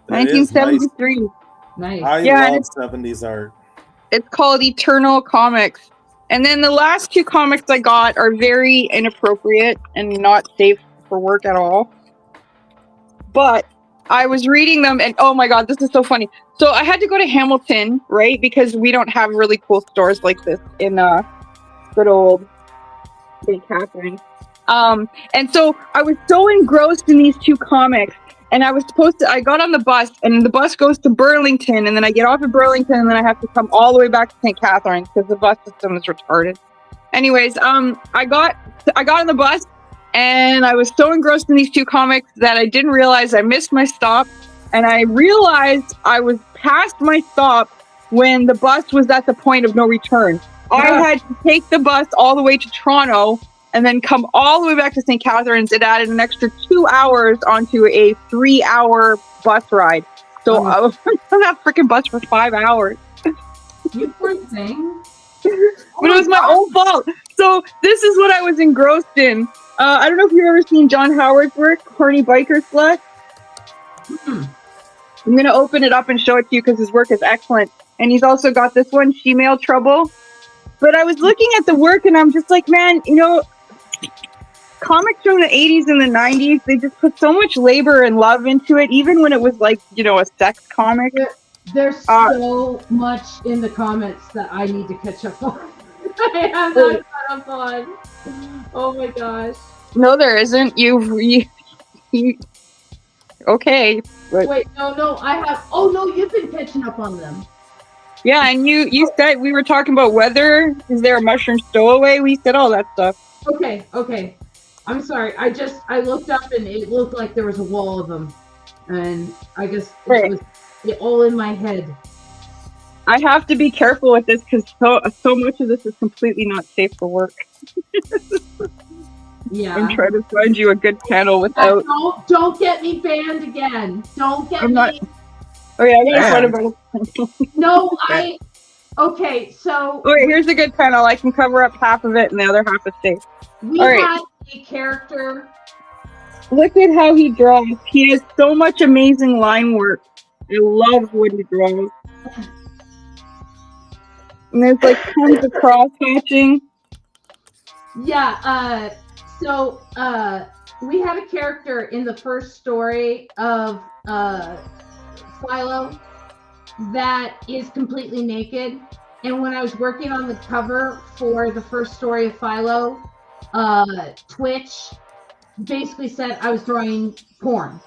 1973. Nice. I love 70s art. It's called Eternal Comics. And then the last two comics I got are very inappropriate and not safe for work at all. But I was reading them and oh my god, this is so funny. So I had to go to Hamilton, right? Because we don't have really cool stores like this in good old St. Catharines. And so I was so engrossed in these two comics, and I got on the bus, and the bus goes to Burlington, and then I get off at Burlington, and then I have to come all the way back to St. Catharines because the bus system is retarded. Anyways, I got on the bus, and I was so engrossed in these two comics that I didn't realize I missed my stop, and I realized I was past my stop when the bus was at the point of no return. I had to take the bus all the way to Toronto and then come all the way back to St. Catharines. It added an extra 2 hours onto a 3-hour bus ride. So I was on that freaking bus for 5 hours. You poor thing. But it was my own fault. So this is what I was engrossed in. I don't know if you've ever seen John Howard's work, Horny Biker Slut. I'm going to open it up and show it to you because his work is excellent. And he's also got this one, She-Male Trouble. But I was looking at the work and I'm just like, man, comics from the 80s and the 90s, they just put so much labor and love into it, even when it was like, a sex comic. There's so much in the comments that I need to catch up on. I have not caught up on. Oh my gosh. No, there isn't. Okay. But... Wait, no, I have. Oh no, you've been catching up on them. Yeah, and you said we were talking about weather. Is there a mushroom stowaway? We said all that stuff. Okay. I'm sorry. I looked up and it looked like there was a wall of them, and I guess it was all in my head. I have to be careful with this because so much of this is completely not safe for work. Yeah. I'm trying to find you a good panel without. Don't get me banned again. Don't get me. Oh yeah, I'm gonna find about it. No, Okay, so. Oh wait, here's a good panel. I can cover up half of it, and the other half is safe. We had a character. Look at how he draws. He has so much amazing line work. I love what he draws. And there's like tons of cross hatching. Yeah, so we had a character in the first story of Philo that is completely naked. And when I was working on the cover for the first story of Philo, Twitch basically said I was drawing porn.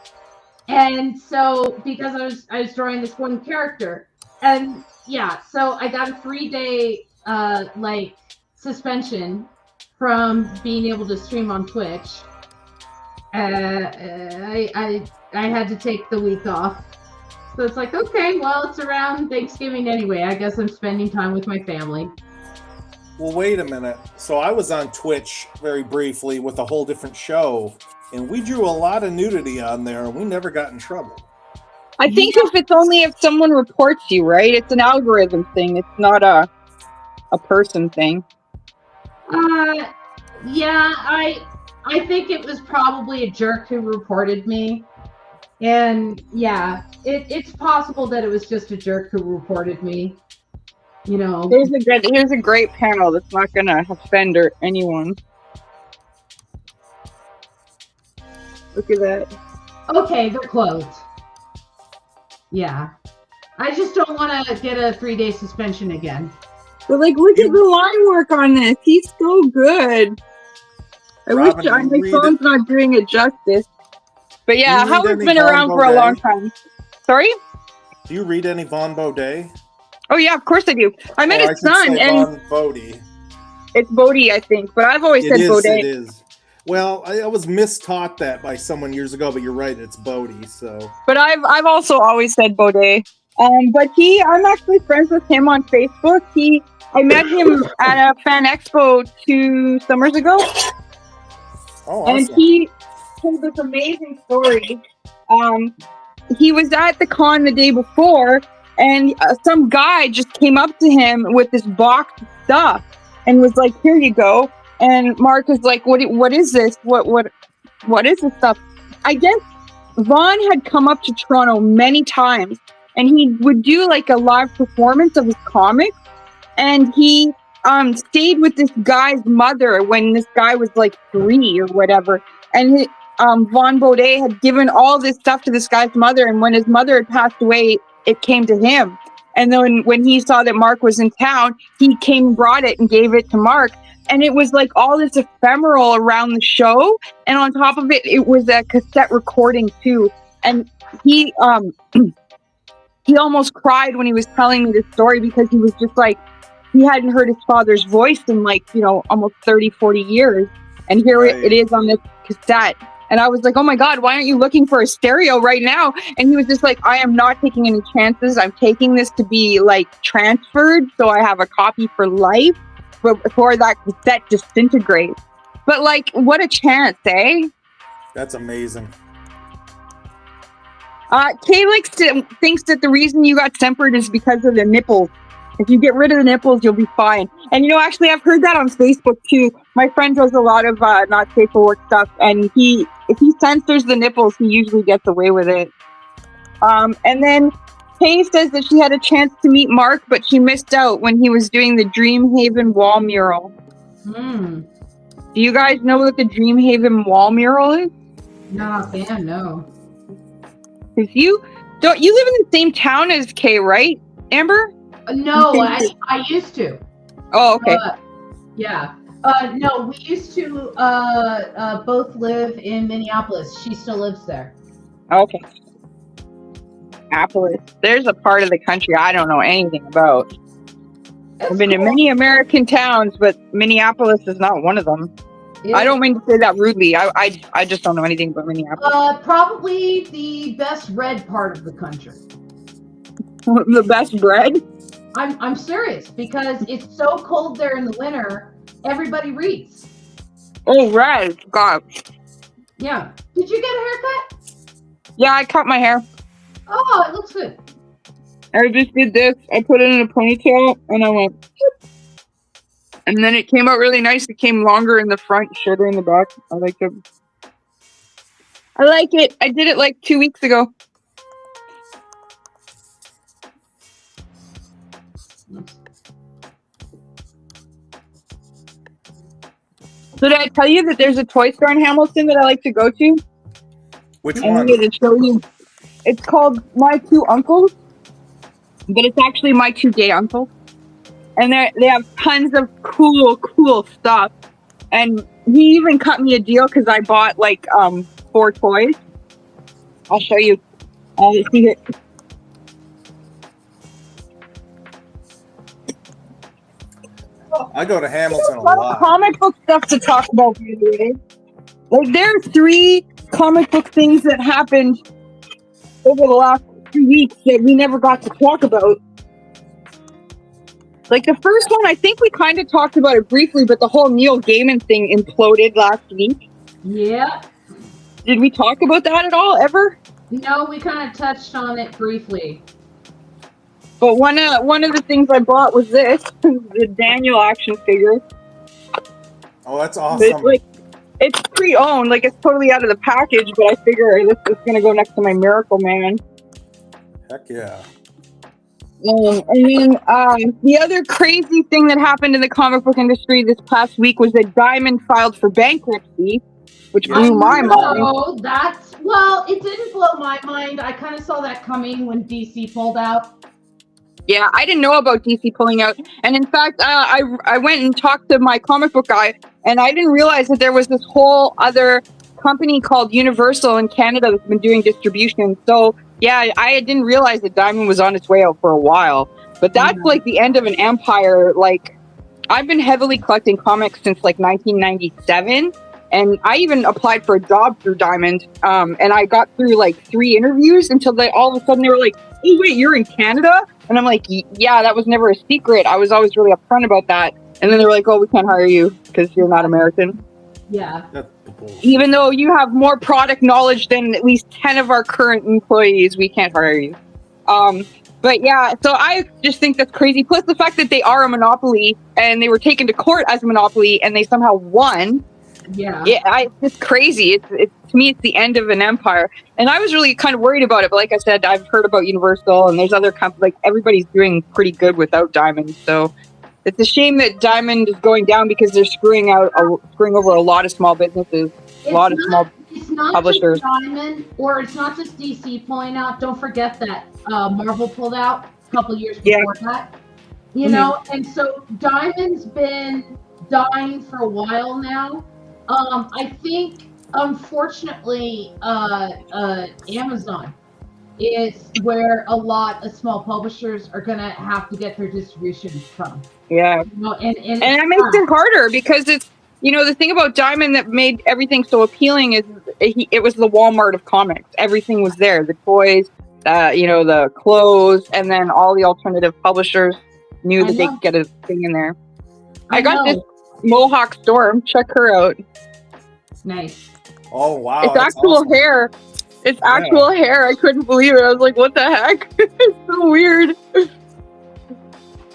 And so because I was drawing this one character, and yeah, so I got a 3-day like suspension from being able to stream on Twitch. I had to take the week off. So it's like, okay, well, it's around Thanksgiving anyway. I guess I'm spending time with my family. Well, wait a minute. So I was on Twitch very briefly with a whole different show, and we drew a lot of nudity on there, and we never got in trouble. I think if someone reports you, right? It's an algorithm thing. It's not a person thing. Yeah, I think it was probably a jerk who reported me. And yeah, it's possible that it was just a jerk who reported me. You know, here's a great panel that's not gonna offend anyone. Look at that. Okay, they're closed. Yeah, I just don't want to get a 3-day suspension again. But like, look at the line work on this. He's so good. I wish my phone's not doing it justice. But yeah, Howard's been around for a long time. Sorry? Do you read any Von Baudet? Oh yeah, of course I do. I met his son, and Von Bodie. It's Bodie, I think, but I've always said Baudet. It is. Well, I was mistaught that by someone years ago, but you're right, it's Bodie. So. But I've also always said Baudet. But I'm actually friends with him on Facebook. I met him at a fan expo 2 summers ago. Oh, awesome. And he told this amazing story. He was at the con the day before, and some guy just came up to him with this box of stuff and was like, "Here you go." And Mark was like, "What is this? What is this stuff?" I guess Vaughn had come up to Toronto many times, and he would do like a live performance of his comics, and he stayed with this guy's mother when this guy was like 3 or whatever, and Von Baudet had given all this stuff to this guy's mother, and when his mother had passed away, it came to him. And then when he saw that Mark was in town, he came and brought it and gave it to Mark. And it was like all this ephemeral around the show, and on top of it, it was a cassette recording too. And he he almost cried when he was telling me this story, because he was just like, he hadn't heard his father's voice in like, almost 30-40 years, and here it is on this cassette. And I was like, oh my God, why aren't you looking for a stereo right now? And he was just like, I am not taking any chances. I'm taking this to be like transferred, so I have a copy for life before that cassette disintegrates. But like, what a chance, eh? That's amazing. Kay thinks that the reason you got tempered is because of the nipples. If you get rid of the nipples, you'll be fine. And actually, I've heard that on Facebook too. My friend does a lot of not safe for work stuff, and if he censors the nipples, he usually gets away with it. And then Kay says that she had a chance to meet Mark, but she missed out when he was doing the Dreamhaven wall mural. Do you guys know what the Dreamhaven wall mural is? Not offhand, no. Because you live in the same town as Kay, right, Amber? No, I used to. Oh, okay. Yeah. No, we used to both live in Minneapolis. She still lives there. Okay. Minneapolis. There's a part of the country I don't know anything about. I've been to many American towns, but Minneapolis is not one of them. I don't mean to say that rudely. I just don't know anything about Minneapolis. Probably the best red part of the country. The best bread? I'm serious, because it's so cold there in the winter, everybody reads. Oh, right. God. Yeah. Did you get a haircut? Yeah, I cut my hair. Oh, it looks good. I just did this. I put it in a ponytail, and I went, and then it came out really nice. It came longer in the front, shorter in the back. I like it. I did it like 2 weeks ago. So did I tell you that there's a toy store in Hamilton that I like to go to? Which I'm one? going to show you. It's called My Two Uncles, but it's actually My Two Gay Uncles. And they have tons of cool stuff. And he even cut me a deal because I bought like 4 toys. I'll show you. See here. I go to Hamilton a There's lot. comic book stuff to talk about, by the way. Like, there are 3 comic book things that happened over the last 2 weeks that we never got to talk about. Like, the first one, I think we kind of talked about it briefly, but the whole Neil Gaiman thing imploded last week. Yeah. Did we talk about that at all, ever? No, we kind of touched on it briefly. But one of the things I bought was this, the Daniel action figure. Oh, that's awesome. It's pre-owned, like it's totally out of the package, but I figure this is gonna go next to my Miracle Man. Heck yeah. And then the other crazy thing that happened in the comic book industry this past week was that Diamond filed for bankruptcy, which blew my mind. Oh, it didn't blow my mind. I kind of saw that coming when DC pulled out. Yeah, I didn't know about DC pulling out. And in fact, I went and talked to my comic book guy, and I didn't realize that there was this whole other company called Universal in Canada that's been doing distribution. So, yeah, I didn't realize that Diamond was on its way out for a while. But that's like the end of an empire. Like, I've been heavily collecting comics since like 1997. And I even applied for a job through Diamond. And I got through like 3 interviews until all of a sudden they were like, oh, wait, you're in Canada? And I'm like, yeah, that was never a secret. I was always really upfront about that. And then they were like, oh, we can't hire you because you're not American. Yeah. Even though you have more product knowledge than at least 10 of our current employees, we can't hire you. But yeah, so I just think that's crazy. Plus the fact that they are a monopoly and they were taken to court as a monopoly and they somehow won. Yeah. It's crazy. It's to me, it's the end of an empire. And I was really kind of worried about it. But like I said, I've heard about Universal and there's other companies. Like everybody's doing pretty good without Diamond. So it's a shame that Diamond is going down because they're screwing over a lot of small businesses, It's not publishers. Just Diamond, or it's not just DC pulling out. Don't forget that Marvel pulled out a couple years before that. You know, and so Diamond's been dying for a while now. I think, unfortunately, Amazon is where a lot of small publishers are going to have to get their distribution from. Yeah. You know, and that makes it harder because it's, you know, the thing about Diamond that made everything so appealing is it was the Walmart of comics. Everything was there. The toys, the clothes, and then all the alternative publishers knew that they could get a thing in there. I got this Mohawk Storm. Check her out. Nice. Oh, wow. It's actual awesome. Hair. It's actual hair. I couldn't believe it. I was like, what the heck? It's so weird.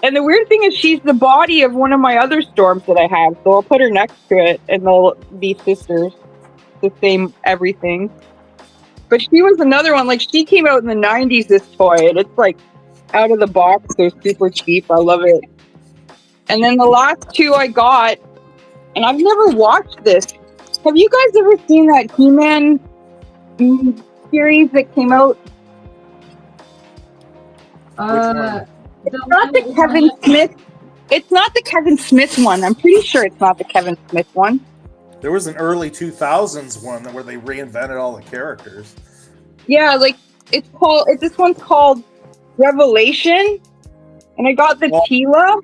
And the weird thing is she's the body of one of my other Storms that I have. So I'll put her next to it and they'll be sisters. The same everything. But she was another one. Like, she came out in the 90s, this toy. And it's like out of the box. They're super cheap. I love it. And then the last 2 I got, and I've never watched this. Have you guys ever seen that He-Man series that came out? It's not the Kevin Smith. It's not the Kevin Smith one. I'm pretty sure it's not the Kevin Smith one. There was an early 2000s one where they reinvented all the characters. Yeah, like this one's called Revelation, and I got the Tila.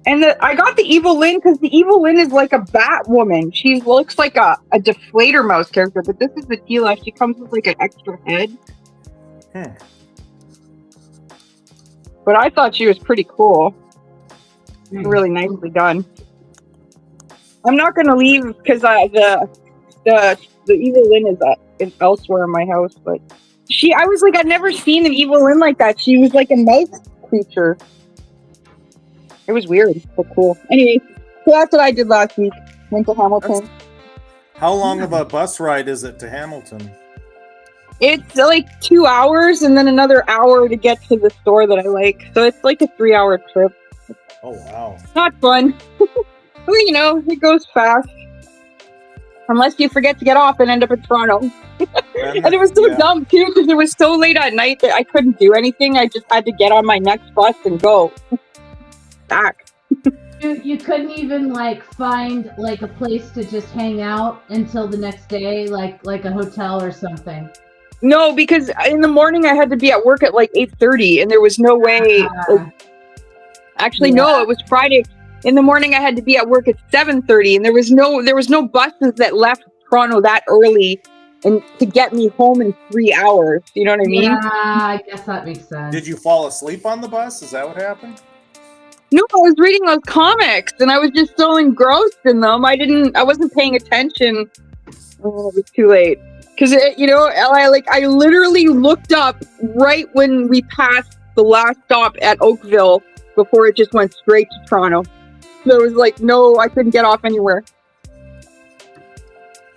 And I got the Evil Lynn because the Evil Lynn is like a Batwoman. She looks like a Deflator Mouse character, but this is the Tila. She comes with like an extra head. But I thought she was pretty cool. Really nicely done. I'm not going to leave because the Evil Lynn is elsewhere in my house. But I was like, I'd never seen an Evil Lynn like that. She was like a mouse creature. It was weird, but cool. Anyway, so that's what I did last week. Went to Hamilton. How long of a bus ride is it to Hamilton? It's like 2 hours and then another hour to get to the store that I like. So it's like a 3-hour trip. Oh, wow. Not fun. Well, you know, it goes fast. Unless you forget to get off and end up in Toronto. And it was so dumb, too, because it was so late at night that I couldn't do anything. I just had to get on my next bus and go back. You couldn't even, like, find, like, a place to just hang out until the next day, like a hotel or something. No, because in the morning I had to be at work at, like, 8:30, and there was no way... Actually, no, it was Friday. In the morning I had to be at work at 7:30, and there was no buses that left Toronto that early and to get me home in 3 hours. You know what I mean? Yeah, I guess that makes sense. Did you fall asleep on the bus? Is that what happened? No, I was reading those comics, and I was just so engrossed in them. I wasn't paying attention. Oh, it was too late. Because, you know, I literally looked up right when we passed the last stop at Oakville before it just went straight to Toronto. There was like, no, I couldn't get off anywhere.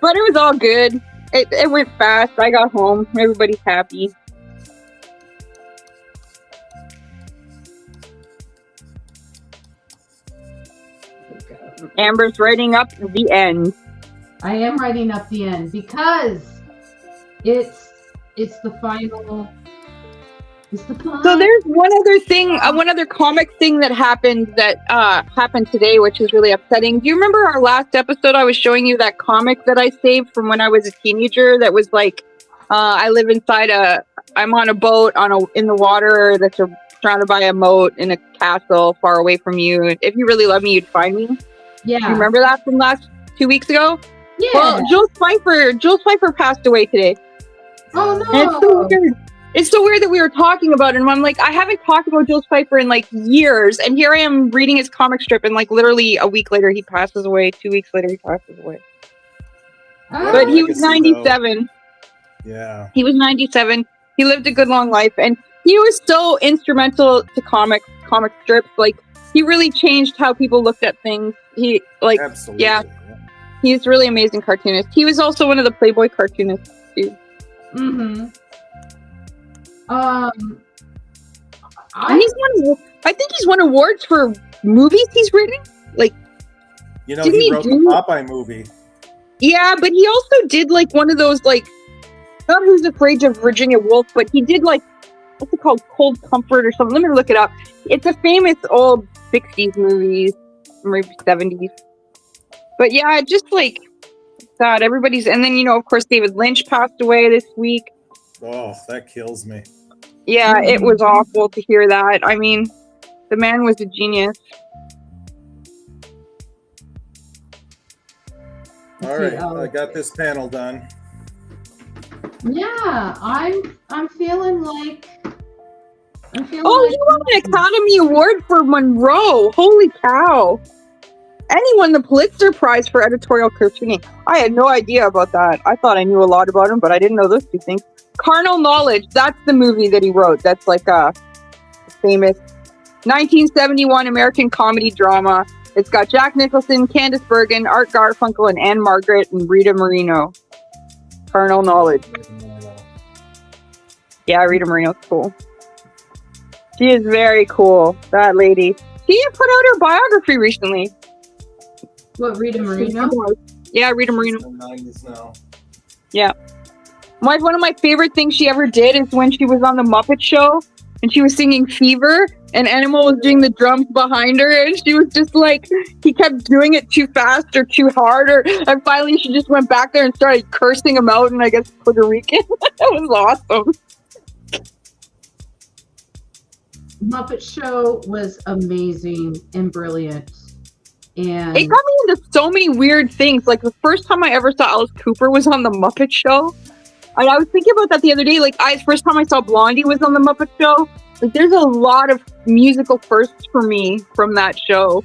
But it was all good. It went fast. I got home. Everybody's happy. Amber's writing up the end. I am writing up the end because it's the final. It's the final. So there's one other thing, one other comic thing that happened today, which is really upsetting. Do you remember our last episode? I was showing you that comic that I saved from when I was a teenager. That was like, I live inside I'm on a boat in the water that's surrounded by a moat in a castle far away from you. If you really love me, you'd find me. Yeah. You remember that from last 2 weeks ago? Yeah. Well, Jules Pfeiffer passed away today. Oh no. And it's so weird. It's so weird that we were talking about it, and I'm like, I haven't talked about Jules Pfeiffer in like years, and here I am reading his comic strip, and like literally a week later he passes away. 2 weeks later he passes away. But he was 97. Yeah. He was 97. He lived a good long life, and he was so instrumental to comic strips. Like, he really changed how people looked at things. He like, absolutely. Yeah. He's a really amazing cartoonist. He was also one of the Playboy cartoonists too. Mm-hmm. I think he's won awards for movies he's written. Like, you know, he wrote the Popeye movie. Yeah, but he also did like one of those, like, not Who's Afraid of Virginia Woolf, but he did like, what's it called, Cold Comfort or something. Let me look it up. It's a famous old 60s movie, maybe 70s. But yeah, just like that, everybody's, and then, you know, of course, David Lynch passed away this week. Oh, that kills me. Yeah, it was awful to hear that. I mean, the man was a genius. All right, I got this panel done. Yeah, I'm feeling like. Oh, he won an Academy Award for Monroe. Holy cow! And he won the Pulitzer Prize for editorial cartooning. I had no idea about that. I thought I knew a lot about him, but I didn't know those two things. Carnal Knowledge, that's the movie that he wrote. That's like a famous 1971 American comedy drama. It's got Jack Nicholson, Candice Bergen, Art Garfunkel, and Anne Margaret, and Rita Moreno. Carnal Knowledge. Yeah, Rita Moreno's cool. She is very cool, that lady. She put out her biography recently. What, Rita Moreno? Yeah, Rita Moreno. Now. Yeah. One of my favorite things she ever did is when she was on the Muppet Show and she was singing Fever and Animal was doing the drums behind her and she was just like, he kept doing it too fast or too hard, and finally she just went back there and started cursing him out in, I guess, Puerto Rican. That was awesome. Muppet Show was amazing and brilliant. And it got me into so many weird things. Like, the first time I ever saw Alice Cooper was on the Muppet Show. And I was thinking about that the other day. Like, first time I saw Blondie was on the Muppet Show. Like, there's a lot of musical firsts for me from that show.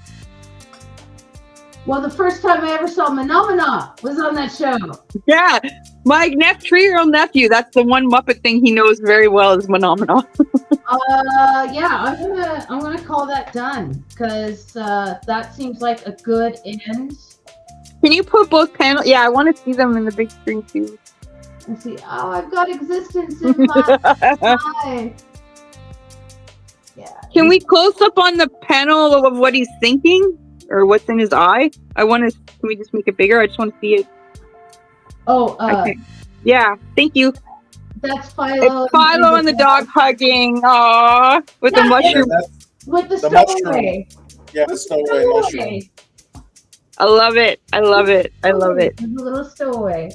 Well, the first time I ever saw Phenomena was on that show. Yeah, my 3-year-old nephew, that's the one Muppet thing he knows very well is Phenomena. Yeah, I'm gonna call that done because that seems like a good end. Can you put both panels? Yeah, I want to see them in the big screen too. Let's see. Oh, I've got existence in my eye. Yeah. Can we close up on the panel of what he's thinking? or what's in his eye. I want to. Can we just make it bigger? I just want to see it. Oh, Okay. Yeah. Thank you. that's Philo. It's Philo and the dog hugging. Aww. With the Yeah, mushroom. with the mushroom. stowaway. Yeah, the stowaway mushroom. I love it. I love it. I love it. There's a little stowaway.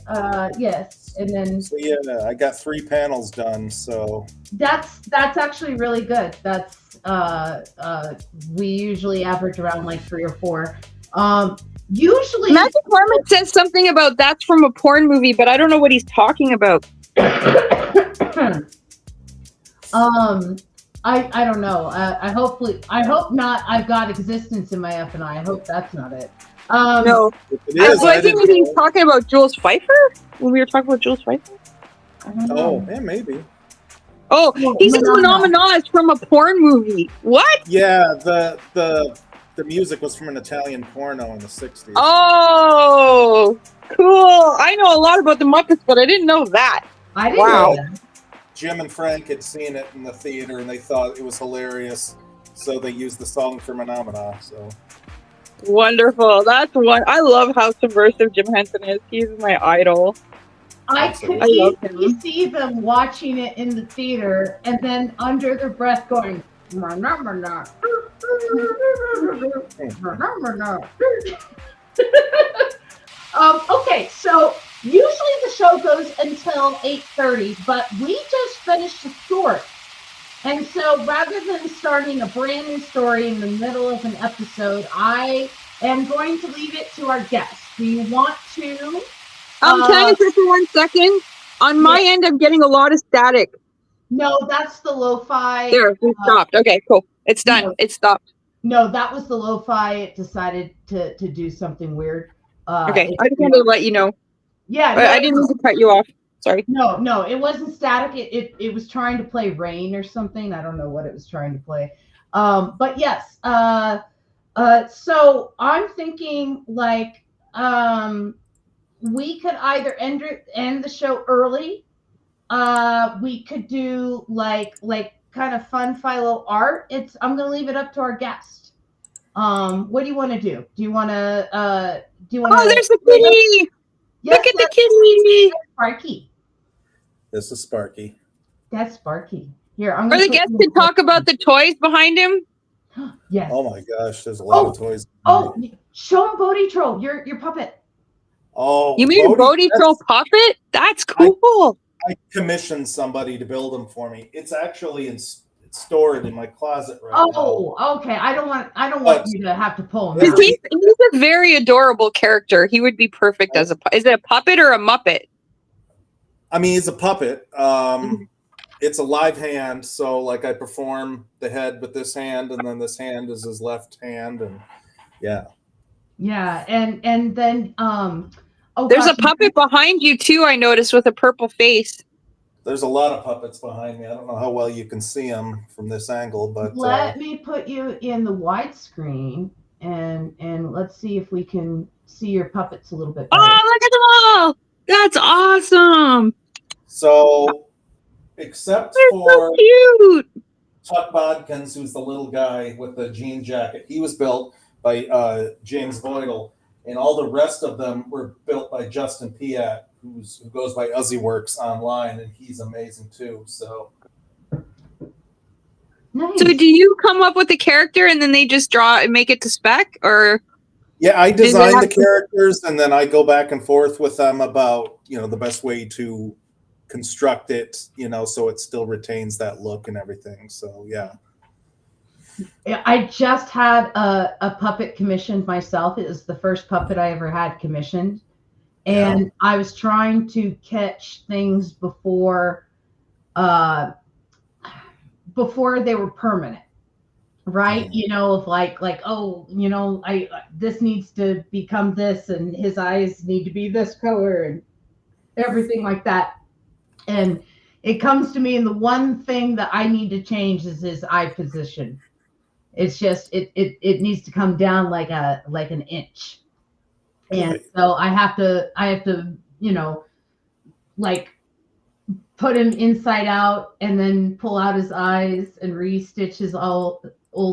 Yes, and then So yeah, I got 3 panels done. So that's actually really good. That's we usually average around like 3 or 4. Usually Magic Carmen says something about that's from a porn movie, but I don't know what he's talking about. I don't know. I hope not. I've got existence in my F and I hope that's not it. No. I think maybe he's talking about Jules Pfeiffer when we were talking about Jules Pfeiffer. Oh, yeah, maybe. Oh, he says Phenomena is from a porn movie. What? Yeah, the music was from an Italian porno in the 60s. Oh, cool. I know a lot about the Muppets, but I didn't know that. I didn't know that. Jim and Frank had seen it in the theater and they thought it was hilarious, so they used the song Phenomena. So wonderful. That's one. I love how subversive Jim Henson is. He's my idol. I could easily see them watching it in the theater and then under their breath going, okay, so usually the show goes until 8:30, but we just finished a story. And so rather than starting a brand new story in the middle of an episode, I am going to leave it to our guests. Do you want to? Can I interrupt for 1 second? On my end, I'm getting a lot of static. No, that's the lo-fi. There, we stopped. Okay, cool. It's done. No, it stopped. No, that was the lo-fi. It decided to do something weird. Okay, I just wanted to let you know. Yeah, I didn't mean to cut you off. Sorry. No, it wasn't static. It was trying to play Rain or something. I don't know what it was trying to play. But yes. So I'm thinking like we could either end the show early. We could do like kind of fun Philo art. I'm gonna leave it up to our guest. What do you want to do? Do you want to? Oh, there's the kitty! Yes, look at the kitty! Sparky. This is Sparky. That's Sparky. Here, I'm gonna. Or the guest can talk about the toys behind him. Yes. Oh my gosh, there's a lot of toys. Oh, show him Bodhi Troll, your puppet. Oh, you made a Bodhi Troll puppet? That's cool. I commissioned somebody to build them for me. It's actually stored in my closet right now. Oh, okay. I don't want you to have to pull him out. He's a very adorable character. He would be perfect as is it a puppet or a Muppet? I mean, he's a puppet. It's a live hand, so like I perform the head with this hand, and then this hand is his left hand, and yeah, and then there's a puppet behind you too. I noticed with a purple face. There's a lot of puppets behind me. I don't know how well you can see them from this angle, but let me put you in the widescreen and let's see if we can see your puppets a little bit better. Oh, look at them all! That's awesome. So. Except for so cute. Chuck Bodkins, who's the little guy with the jean jacket. He was built by James Boydell, and all the rest of them were built by Justin Piat, who goes by Uzzyworks online, and he's amazing too. So, nice. So do you come up with the character and then they just draw and make it to spec, or? Yeah, I design the characters, and then I go back and forth with them about the best way to construct it, so it still retains that look and everything. So yeah. I just had a puppet commissioned myself. It was the first puppet I ever had commissioned, and I was trying to catch things before they were permanent, right? Of like this needs to become this, and his eyes need to be this color, and everything like that. And it comes to me, and the one thing that I need to change is his eye position. It's just it needs to come down like an inch, and so I have to like put him inside out and then pull out his eyes and restitch his old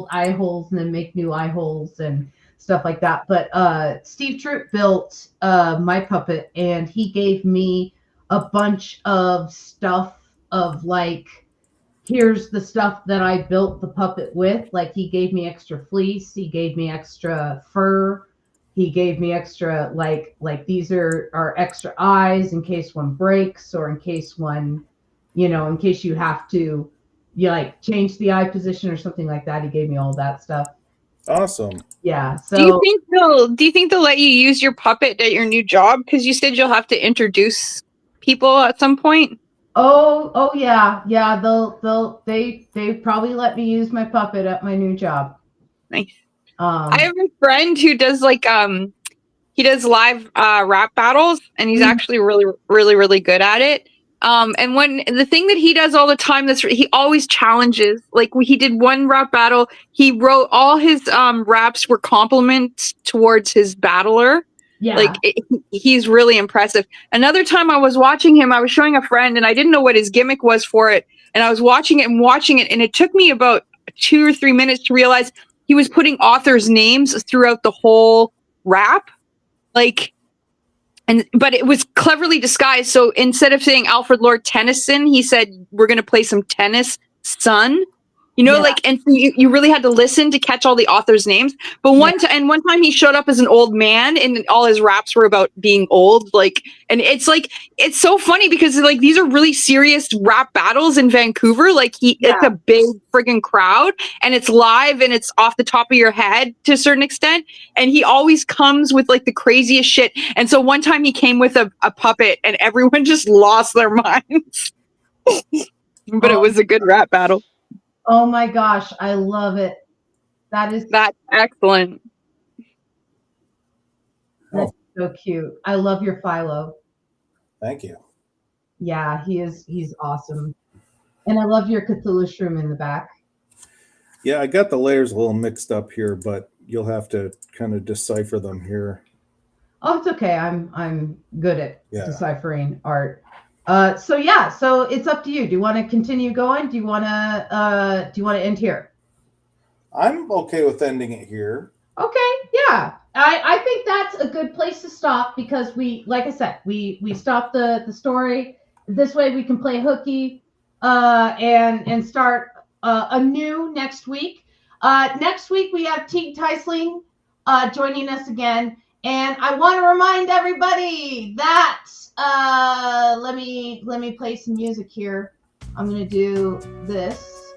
eye holes and then make new eye holes. And stuff like that. But Steve Troop built my puppet, and he gave me a bunch of stuff of like, here's the stuff that I built the puppet with. Like, he gave me extra fleece, he gave me extra fur, he gave me extra like these are extra eyes in case one breaks, or in case one, in case you have to like change the eye position or something like that. He gave me all that stuff. Awesome. Yeah. So do you think they'll let you use your puppet at your new job? Because you said you'll have to introduce people at some point. Oh yeah. They probably let me use my puppet at my new job. Nice. I have a friend who does he does live rap battles, and he's actually really, really, really good at it. And when the thing that he does all the time, he always challenges. Like, he did one rap battle, he wrote all his raps were compliments towards his battler. Yeah. Like, he's really impressive. Another time I was watching him, I was showing a friend, and I didn't know what his gimmick was for it. And I was watching it, and it took me about 2 or 3 minutes to realize he was putting authors' names throughout the whole rap. But it was cleverly disguised. So instead of saying Alfred Lord Tennyson, he said, we're going to play some tennis, son. And so you really had to listen to catch all the authors' names. But one time he showed up as an old man, and all his raps were about being old. And it's so funny because these are really serious rap battles in Vancouver. It's a big friggin' crowd, and it's live, and it's off the top of your head to a certain extent. And he always comes with the craziest shit. And so one time he came with a puppet, and everyone just lost their minds. But it was a good rap battle. Oh my gosh, I love it. That's excellent. That's so cute. I love your Philo. Thank you. Yeah, he's awesome. And I love your Cthulhu shroom in the back. Yeah, I got the layers a little mixed up here, but you'll have to kind of decipher them here. Oh, it's okay. I'm good at deciphering art. So it's up to you. Do you want to continue going? Do you want to end here? I'm okay with ending it here. Okay, yeah. I think that's a good place to stop, because like I said, we stop the story. This way we can play hooky and start anew next week. Next week we have Teague Teisling joining us again. And I want to remind everybody that let me play some music here. I'm going to do this.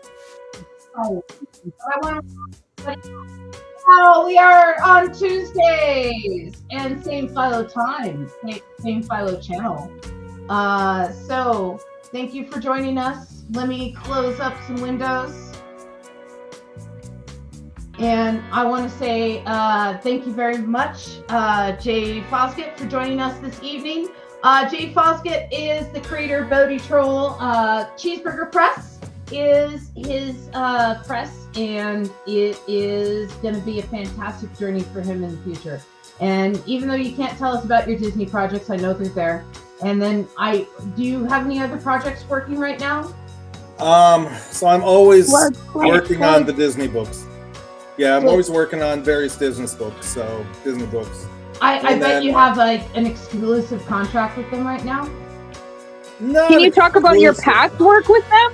We are on Tuesdays and same Philo time, same Philo channel. So thank you for joining us. Let me close up some windows. And I want to say thank you very much, Jay Fosgitt, for joining us this evening. Jay Fosgitt is the creator of Bodhi Troll. Cheeseburger Press is his press, and it is going to be a fantastic journey for him in the future. And even though you can't tell us about your Disney projects, I know they're there. And then do you have any other projects working right now? So I'm always working on the Disney books. Yeah, I'm always working on various Disney books. I bet you have an exclusive contract with them right now. No. Can you talk about your past work with them?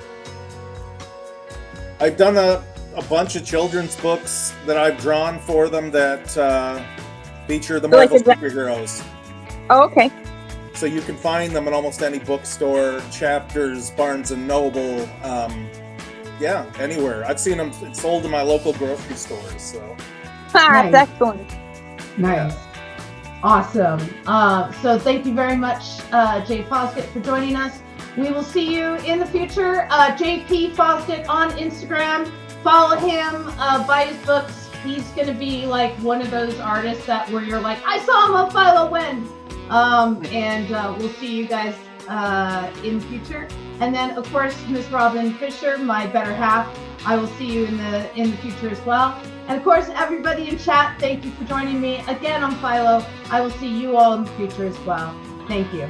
I've done a bunch of children's books that I've drawn for them that feature the Marvel superheroes. Oh, okay. So you can find them in almost any bookstore, Chapters, Barnes and Noble. Yeah, anywhere. I've seen them sold in my local grocery stores. So that's excellent. Nice. Awesome. So thank you very much, Jay Fosgitt, for joining us. We will see you in the future. JP Fosgitt on Instagram. Follow him, buy his books. He's going to be one of those artists where you're like, I saw him on Philo when. And we'll see you guys in the future. And then, of course, Miss Robin Fisher, my better half. I will see you in the future as well. And of course, everybody in chat, thank you for joining me again on Philo. I will see you all in the future as well. Thank you.